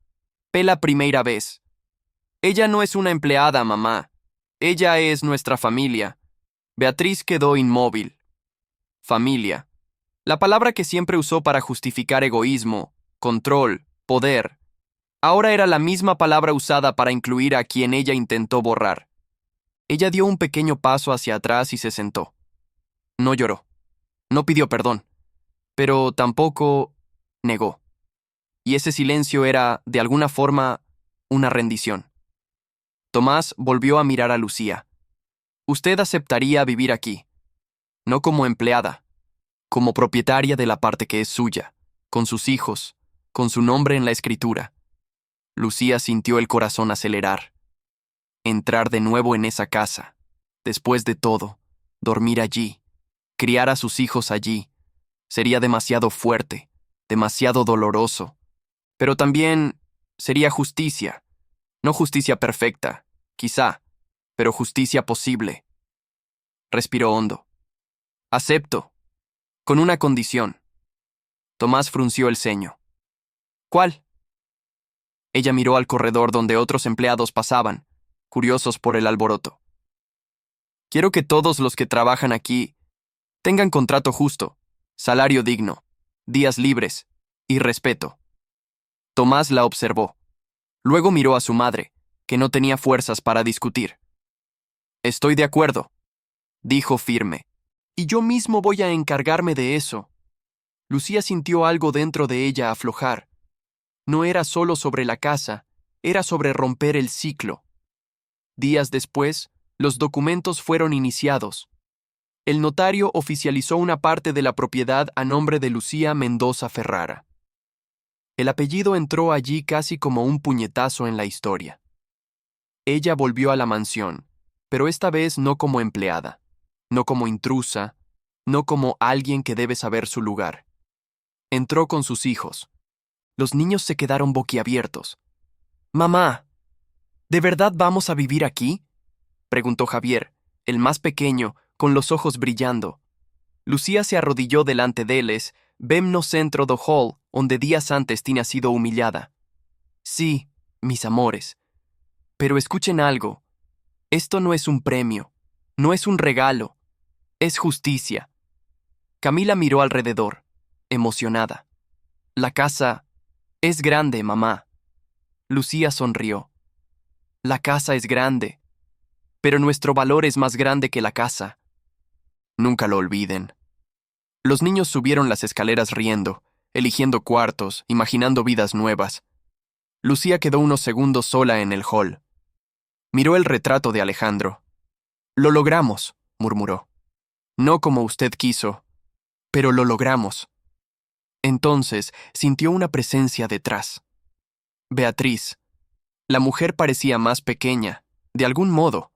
«Pela primera vez. Ella no es una empleada, mamá. Ella es nuestra familia». Beatriz quedó inmóvil. Familia. La palabra que siempre usó para justificar egoísmo, control, poder. Ahora era la misma palabra usada para incluir a quien ella intentó borrar. Ella dio un pequeño paso hacia atrás y se sentó. No lloró. No pidió perdón. Pero tampoco negó. Y ese silencio era, de alguna forma, una rendición. Tomás volvió a mirar a Lucía. «Usted aceptaría vivir aquí. No como empleada, como propietaria de la parte que es suya, con sus hijos, con su nombre en la escritura». Lucía sintió el corazón acelerar. Entrar de nuevo en esa casa, después de todo, dormir allí, criar a sus hijos allí, sería demasiado fuerte, demasiado doloroso. Pero también sería justicia. No justicia perfecta, quizá, pero justicia posible. Respiró hondo. «Acepto, con una condición». Tomás frunció el ceño. «¿Cuál?» Ella miró al corredor donde otros empleados pasaban, curiosos por el alboroto. «Quiero que todos los que trabajan aquí tengan contrato justo, salario digno, días libres y respeto». Tomás la observó. Luego miró a su madre, que no tenía fuerzas para discutir. «Estoy de acuerdo», dijo firme. «Y yo mismo voy a encargarme de eso». Lucía sintió algo dentro de ella aflojar. No era solo sobre la casa, era sobre romper el ciclo. Días después, los documentos fueron iniciados. El notario oficializó una parte de la propiedad a nombre de Lucía Mendoza Ferrara. El apellido entró allí casi como un puñetazo en la historia. Ella volvió a la mansión, pero esta vez no como empleada, no como intrusa, no como alguien que debe saber su lugar. Entró con sus hijos. Los niños se quedaron boquiabiertos. «Mamá, ¿de verdad vamos a vivir aquí?», preguntó Javier, el más pequeño, con los ojos brillando. Lucía se arrodilló delante deles, bem no centro do hall, onde días antes tinha sido humillada. Sí, mis amores. Pero escuchen algo. Esto no es un premio, no es un regalo, es justicia. Camila miró alrededor, emocionada. La casa es grande, mamá. Lucía sonrió. La casa es grande, pero nuestro valor es más grande que la casa. Nunca lo olviden. Los niños subieron las escaleras riendo, eligiendo cuartos, imaginando vidas nuevas. Lucía quedó unos segundos sola en el hall. Miró el retrato de Alejandro. Lo logramos, murmuró. No como usted quiso, pero lo logramos. Entonces sintió una presencia detrás. Beatriz. La mujer parecía más pequeña, de algún modo,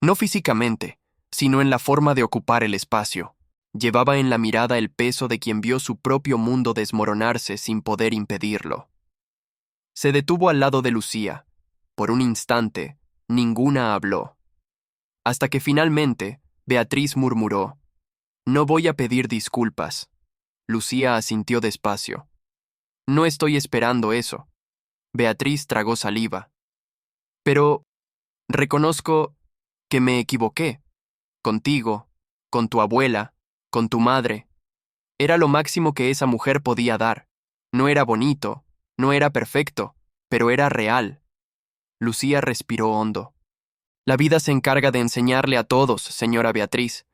no físicamente, sino en la forma de ocupar el espacio. Llevaba en la mirada el peso de quien vio su propio mundo desmoronarse sin poder impedirlo. Se detuvo al lado de Lucía. Por un instante, ninguna habló. Hasta que finalmente, Beatriz murmuró: «No voy a pedir disculpas». Lucía asintió despacio. «No estoy esperando eso». Beatriz tragó saliva. «Pero reconozco que me equivoqué. Contigo, con tu abuela, con tu madre. Era lo máximo que esa mujer podía dar. No era bonito, no era perfecto, pero era real». Lucía respiró hondo. «La vida se encarga de enseñarle a todos, señora Beatriz.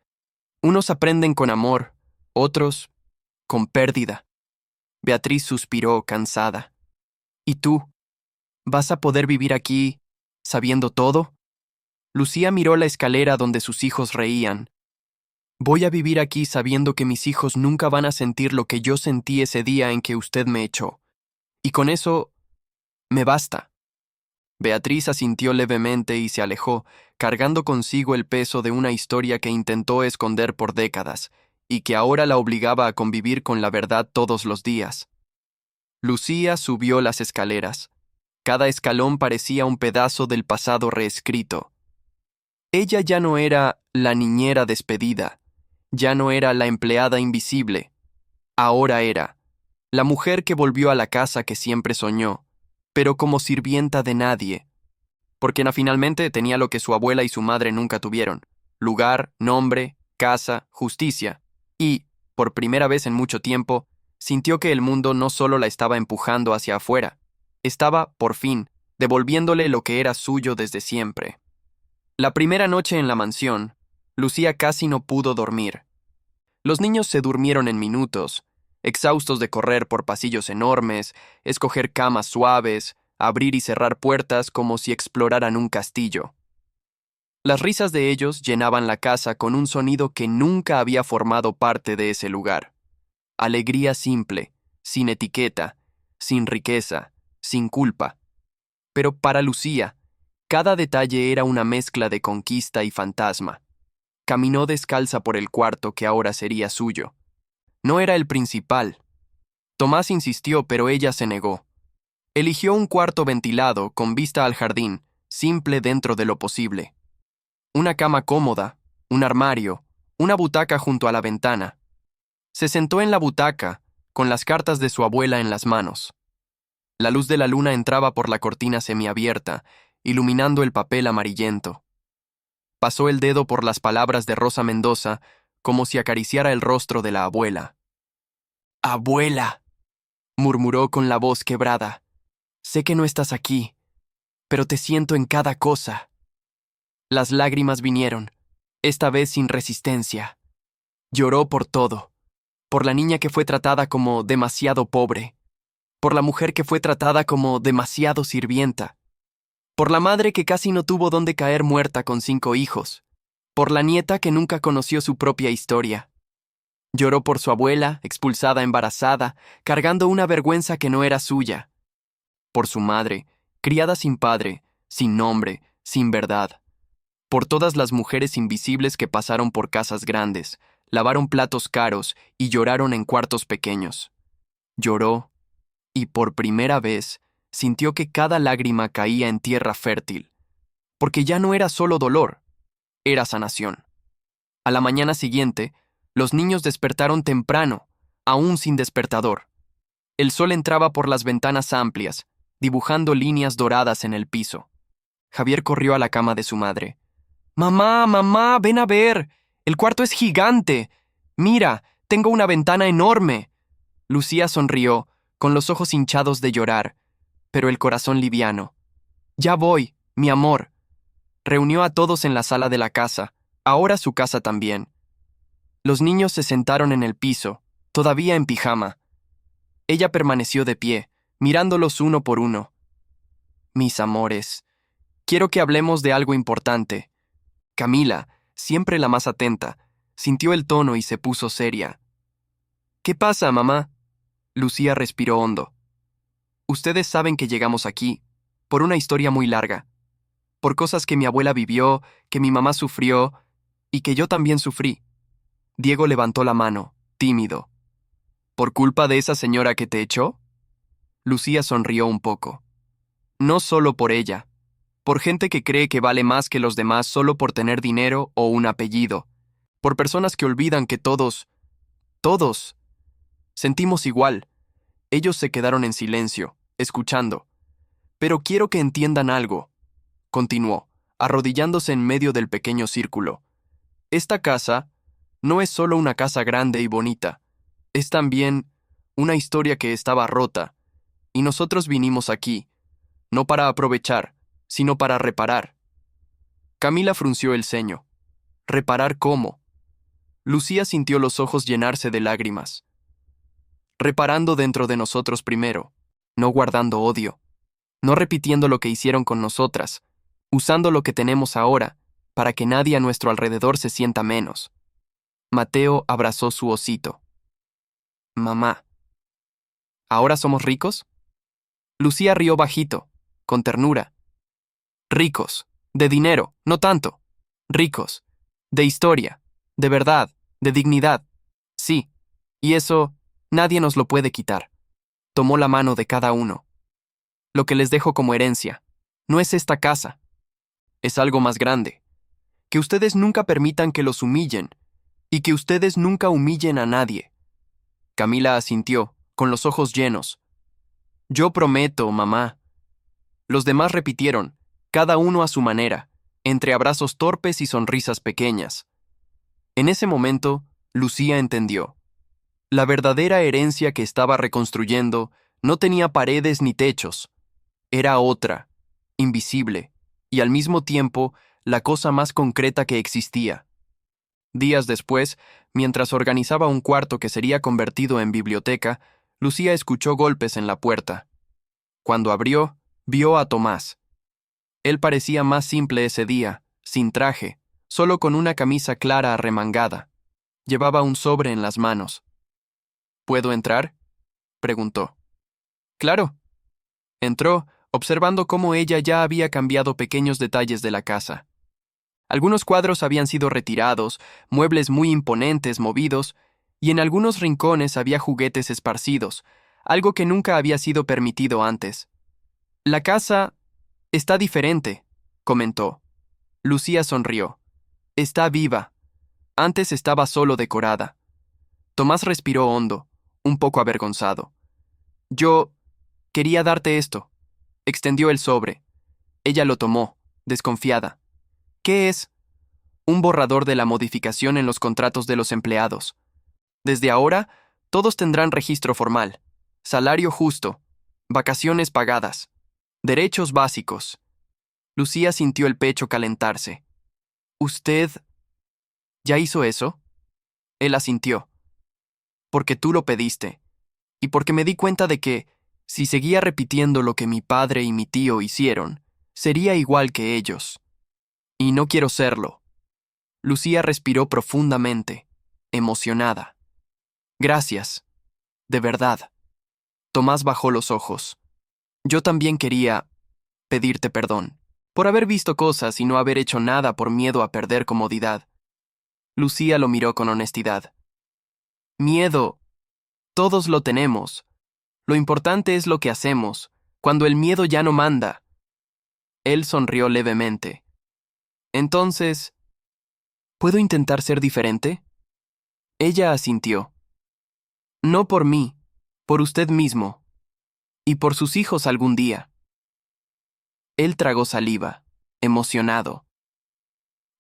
Unos aprenden con amor, otros con pérdida». Beatriz suspiró, cansada. «¿Y tú? ¿Vas a poder vivir aquí sabiendo todo?» Lucía miró la escalera donde sus hijos reían. «Voy a vivir aquí sabiendo que mis hijos nunca van a sentir lo que yo sentí ese día en que usted me echó. Y con eso me basta». Beatriz asintió levemente y se alejó, cargando consigo el peso de una historia que intentó esconder por décadas, y que ahora la obligaba a convivir con la verdad todos los días. Lucía subió las escaleras. Cada escalón parecía un pedazo del pasado reescrito. Ella ya no era la niñera despedida, ya no era la empleada invisible. Ahora era la mujer que volvió a la casa que siempre soñó, pero como sirvienta de nadie, porque finalmente tenía lo que su abuela y su madre nunca tuvieron: lugar, nombre, casa, justicia, y, por primera vez en mucho tiempo, sintió que el mundo no solo la estaba empujando hacia afuera, estaba, por fin, devolviéndole lo que era suyo desde siempre. La primera noche en la mansión, Lucía casi no pudo dormir. Los niños se durmieron en minutos, exhaustos de correr por pasillos enormes, escoger camas suaves, abrir y cerrar puertas como si exploraran un castillo. Las risas de ellos llenaban la casa con un sonido que nunca había formado parte de ese lugar. Alegría simple, sin etiqueta, sin riqueza, sin culpa. Pero para Lucía, cada detalle era una mezcla de conquista y fantasma. Caminó descalza por el cuarto que ahora sería suyo. No era el principal. Tomás insistió, pero ella se negó. Eligió un cuarto ventilado, con vista al jardín, simple dentro de lo posible. Una cama cómoda, un armario, una butaca junto a la ventana. Se sentó en la butaca, con las cartas de su abuela en las manos. La luz de la luna entraba por la cortina semiabierta, iluminando el papel amarillento. Pasó el dedo por las palabras de Rosa Mendoza, como si acariciara el rostro de la abuela. «Abuela», murmuró con la voz quebrada, «sé que no estás aquí, pero te siento en cada cosa». Las lágrimas vinieron, esta vez sin resistencia. Lloró por todo, por la niña que fue tratada como demasiado pobre, por la mujer que fue tratada como demasiado sirvienta, por la madre que casi no tuvo dónde caer muerta con 5 hijos, por la nieta que nunca conoció su propia historia. Lloró por su abuela, expulsada embarazada, cargando una vergüenza que no era suya. Por su madre, criada sin padre, sin nombre, sin verdad. Por todas las mujeres invisibles que pasaron por casas grandes, lavaron platos caros y lloraron en cuartos pequeños. Lloró, y por primera vez sintió que cada lágrima caía en tierra fértil, porque ya no era solo dolor, era sanación. A la mañana siguiente, los niños despertaron temprano, aún sin despertador. El sol entraba por las ventanas amplias, dibujando líneas doradas en el piso. Javier corrió a la cama de su madre. «Mamá, mamá, ven a ver. El cuarto es gigante. Mira, tengo una ventana enorme». Lucía sonrió, con los ojos hinchados de llorar, pero el corazón liviano. «Ya voy, mi amor». Reunió a todos en la sala de la casa, ahora su casa también. Los niños se sentaron en el piso, todavía en pijama. Ella permaneció de pie, mirándolos uno por uno. «Mis amores, quiero que hablemos de algo importante». Camila, siempre la más atenta, sintió el tono y se puso seria. «¿Qué pasa, mamá?» Lucía respiró hondo. «Ustedes saben que llegamos aquí, por una historia muy larga, por cosas que mi abuela vivió, que mi mamá sufrió y que yo también sufrí». Diego levantó la mano, tímido. «¿Por culpa de esa señora que te echó?» Lucía sonrió un poco. «No solo por ella, por gente que cree que vale más que los demás solo por tener dinero o un apellido, por personas que olvidan que todos, sentimos igual». Ellos se quedaron en silencio, escuchando. «Pero quiero que entiendan algo», continuó, arrodillándose en medio del pequeño círculo. «Esta casa no es solo una casa grande y bonita, es también una historia que estaba rota, y nosotros vinimos aquí, no para aprovechar, sino para reparar». Camila frunció el ceño. «¿Reparar cómo?» Lucía sintió los ojos llenarse de lágrimas. «Reparando dentro de nosotros primero, no guardando odio, no repitiendo lo que hicieron con nosotras, usando lo que tenemos ahora, para que nadie a nuestro alrededor se sienta menos». Mateo abrazó su osito. «Mamá, ¿ahora somos ricos?» Lucía rió bajito, con ternura. «Ricos, de dinero, no tanto. Ricos, de historia, de verdad, de dignidad. Sí, y eso nadie nos lo puede quitar». Tomó la mano de cada uno. «Lo que les dejo como herencia no es esta casa. Es algo más grande. Que ustedes nunca permitan que los humillen y que ustedes nunca humillen a nadie». Camila asintió, con los ojos llenos. «Yo prometo, mamá». Los demás repitieron, cada uno a su manera, entre abrazos torpes y sonrisas pequeñas. En ese momento, Lucía entendió. La verdadera herencia que estaba reconstruyendo no tenía paredes ni techos. Era otra, invisible, y al mismo tiempo la cosa más concreta que existía. Días después, mientras organizaba un cuarto que sería convertido en biblioteca, Lucía escuchó golpes en la puerta. Cuando abrió, vio a Tomás. Él parecía más simple ese día, sin traje, solo con una camisa clara arremangada. Llevaba un sobre en las manos. «¿Puedo entrar?», preguntó. «Claro». Entró, observando cómo ella ya había cambiado pequeños detalles de la casa. Algunos cuadros habían sido retirados, muebles muy imponentes movidos, y en algunos rincones había juguetes esparcidos, algo que nunca había sido permitido antes. «La casa está diferente», comentó. Lucía sonrió. «Está viva. Antes estaba solo decorada». Tomás respiró hondo, un poco avergonzado. «Yo quería darte esto». Extendió el sobre. Ella lo tomó, desconfiada. «¿Qué es?» «Un borrador de la modificación en los contratos de los empleados. Desde ahora, todos tendrán registro formal, salario justo, vacaciones pagadas, derechos básicos». Lucía sintió el pecho calentarse. «¿Usted ya hizo eso?» Él asintió. «Porque tú lo pediste, y porque me di cuenta de que, si seguía repitiendo lo que mi padre y mi tío hicieron, sería igual que ellos. Y no quiero serlo». Lucía respiró profundamente, emocionada. «Gracias, de verdad». Tomás bajó los ojos. «Yo también quería pedirte perdón, por haber visto cosas y no haber hecho nada por miedo a perder comodidad». Lucía lo miró con honestidad. «Miedo, todos lo tenemos. Lo importante es lo que hacemos, cuando el miedo ya no manda». Él sonrió levemente. «Entonces, ¿Puedo intentar ser diferente? Ella asintió. No por mí, por usted mismo. Y por sus hijos algún día. Él tragó saliva, emocionado.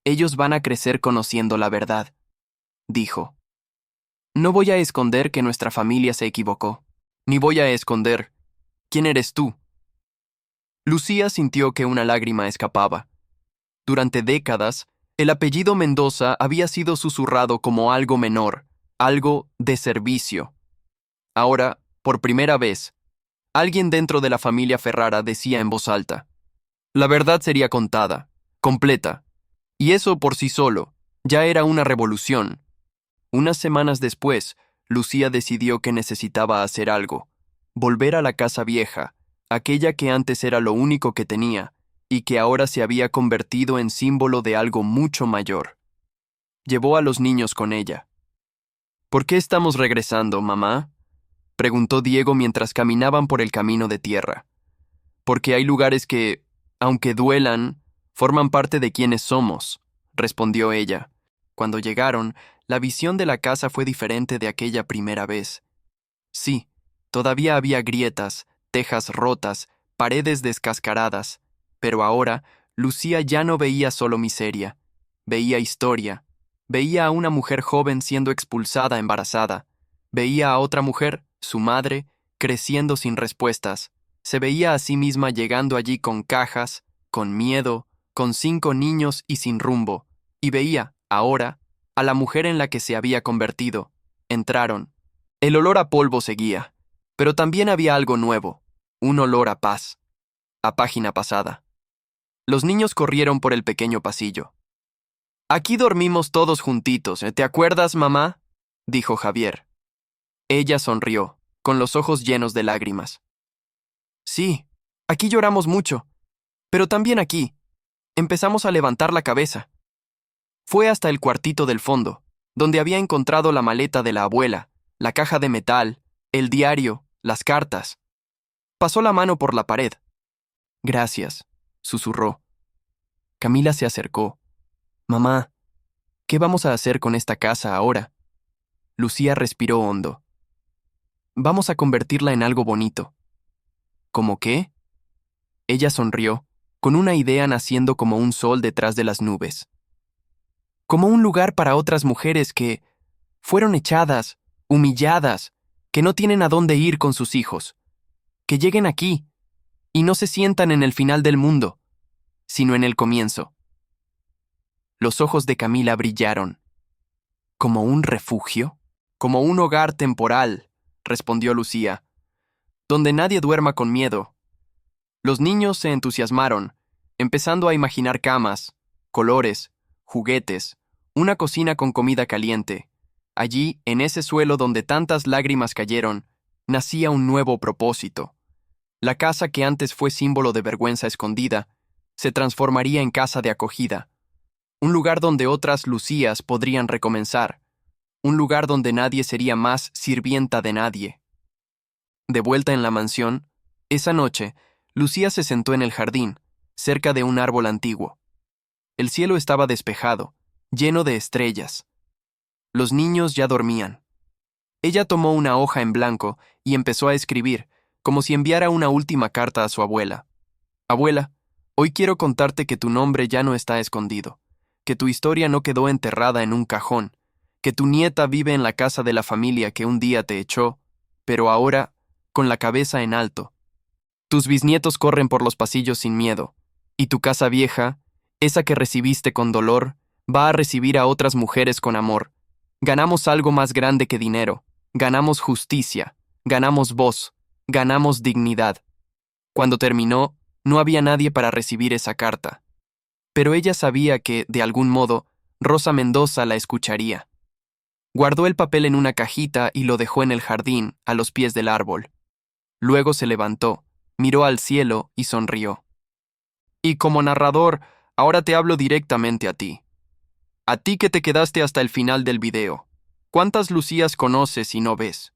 Ellos van a crecer conociendo la verdad, dijo. No voy a esconder que nuestra familia se equivocó, ni voy a esconder quién eres tú. Lucía sintió que una lágrima escapaba. Durante décadas, el apellido Mendoza había sido susurrado como algo menor, algo de servicio. Ahora, por primera vez, alguien dentro de la familia Ferrara decía en voz alta: la verdad sería contada, completa, y eso por sí solo ya era una revolución. Unas semanas después, Lucía decidió que necesitaba hacer algo, volver a la casa vieja, aquella que antes era lo único que tenía, y que ahora se había convertido en símbolo de algo mucho mayor. Llevó a los niños con ella. ¿Por qué estamos regresando, mamá?, preguntó Diego mientras caminaban por el camino de tierra. Porque hay lugares que, aunque duelan, forman parte de quienes somos, respondió ella. Cuando llegaron, la visión de la casa fue diferente de aquella primera vez. Sí, todavía había grietas, tejas rotas, paredes descascaradas, pero ahora Lucía ya no veía solo miseria, veía historia, veía a una mujer joven siendo expulsada embarazada, veía a otra mujer, su madre, creciendo sin respuestas, se veía a sí misma llegando allí con cajas, con miedo, con 5 niños y sin rumbo, y veía, ahora, a la mujer en la que se había convertido. Entraron. El olor a polvo seguía, pero también había algo nuevo, un olor a paz, a página pasada. Los niños corrieron por el pequeño pasillo. Aquí dormimos todos juntitos, ¿te acuerdas, mamá?, dijo Javier. Ella sonrió, con los ojos llenos de lágrimas. Sí, aquí lloramos mucho, pero también aquí. Empezamos a levantar la cabeza. Fue hasta el cuartito del fondo, donde había encontrado la maleta de la abuela, la caja de metal, el diario, las cartas. Pasó la mano por la pared. Gracias, susurró. Camila se acercó. Mamá, ¿qué vamos a hacer con esta casa ahora? Lucía respiró hondo. Vamos a convertirla en algo bonito. ¿Cómo qué? Ella sonrió, con una idea naciendo como un sol detrás de las nubes. Como un lugar para otras mujeres que fueron echadas, humilladas, que no tienen a dónde ir con sus hijos. Que lleguen aquí y no se sientan en el final del mundo, sino en el comienzo. Los ojos de Camila brillaron. ¿Como un refugio? Como un hogar temporal, respondió Lucía, donde nadie duerma con miedo. Los niños se entusiasmaron, empezando a imaginar camas, colores, juguetes, una cocina con comida caliente. Allí, en ese suelo donde tantas lágrimas cayeron, nacía un nuevo propósito. La casa que antes fue símbolo de vergüenza escondida, se transformaría en casa de acogida. Un lugar donde otras Lucías podrían recomenzar. Un lugar donde nadie sería más sirvienta de nadie. De vuelta en la mansión, esa noche, Lucía se sentó en el jardín, cerca de un árbol antiguo. El cielo estaba despejado, lleno de estrellas. Los niños ya dormían. Ella tomó una hoja en blanco y empezó a escribir, como si enviara una última carta a su abuela. Abuela, hoy quiero contarte que tu nombre ya no está escondido, que tu historia no quedó enterrada en un cajón, que tu nieta vive en la casa de la familia que un día te echó, pero ahora, con la cabeza en alto. Tus bisnietos corren por los pasillos sin miedo, y tu casa vieja, esa que recibiste con dolor, va a recibir a otras mujeres con amor. Ganamos algo más grande que dinero, ganamos justicia, ganamos voz, ganamos dignidad. Cuando terminó, no había nadie para recibir esa carta. Pero ella sabía que, de algún modo, Rosa Mendoza la escucharía. Guardó el papel en una cajita y lo dejó en el jardín, a los pies del árbol. Luego se levantó, miró al cielo y sonrió. Y como narrador, ahora te hablo directamente a ti. A ti que te quedaste hasta el final del video. ¿Cuántas Lucías conoces y no ves?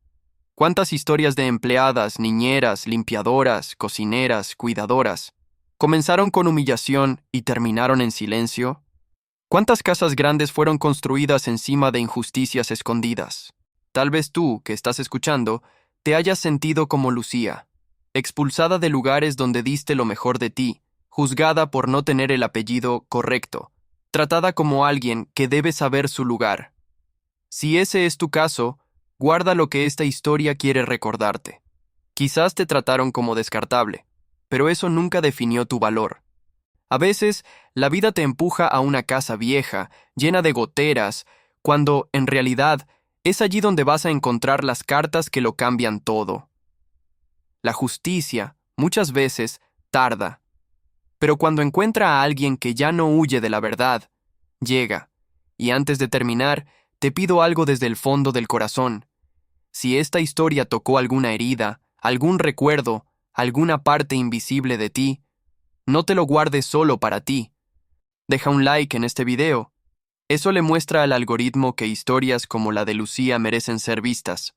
¿Cuántas historias de empleadas, niñeras, limpiadoras, cocineras, cuidadoras comenzaron con humillación y terminaron en silencio? ¿Cuántas casas grandes fueron construidas encima de injusticias escondidas? Tal vez tú, que estás escuchando, te hayas sentido como Lucía, expulsada de lugares donde diste lo mejor de ti, juzgada por no tener el apellido correcto, tratada como alguien que debe saber su lugar. Si ese es tu caso, guarda lo que esta historia quiere recordarte. Quizás te trataron como descartable, pero eso nunca definió tu valor. A veces, la vida te empuja a una casa vieja, llena de goteras, cuando, en realidad, es allí donde vas a encontrar las cartas que lo cambian todo. La justicia, muchas veces, tarda, pero cuando encuentra a alguien que ya no huye de la verdad, llega. Y antes de terminar, te pido algo desde el fondo del corazón. Si esta historia tocó alguna herida, algún recuerdo, alguna parte invisible de ti, no te lo guardes solo para ti. Deja un like en este video. Eso le muestra al algoritmo que historias como la de Lucía merecen ser vistas.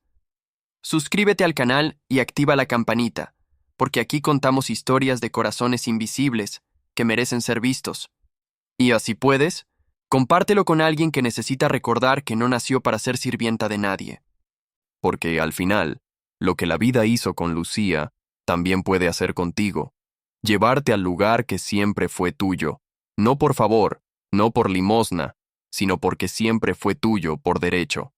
Suscríbete al canal y activa la campanita, porque aquí contamos historias de corazones invisibles que merecen ser vistos. Y así puedes, compártelo con alguien que necesita recordar que no nació para ser sirvienta de nadie. Porque al final, lo que la vida hizo con Lucía, también puede hacer contigo. Llevarte al lugar que siempre fue tuyo, no por favor, no por limosna, sino porque siempre fue tuyo por derecho.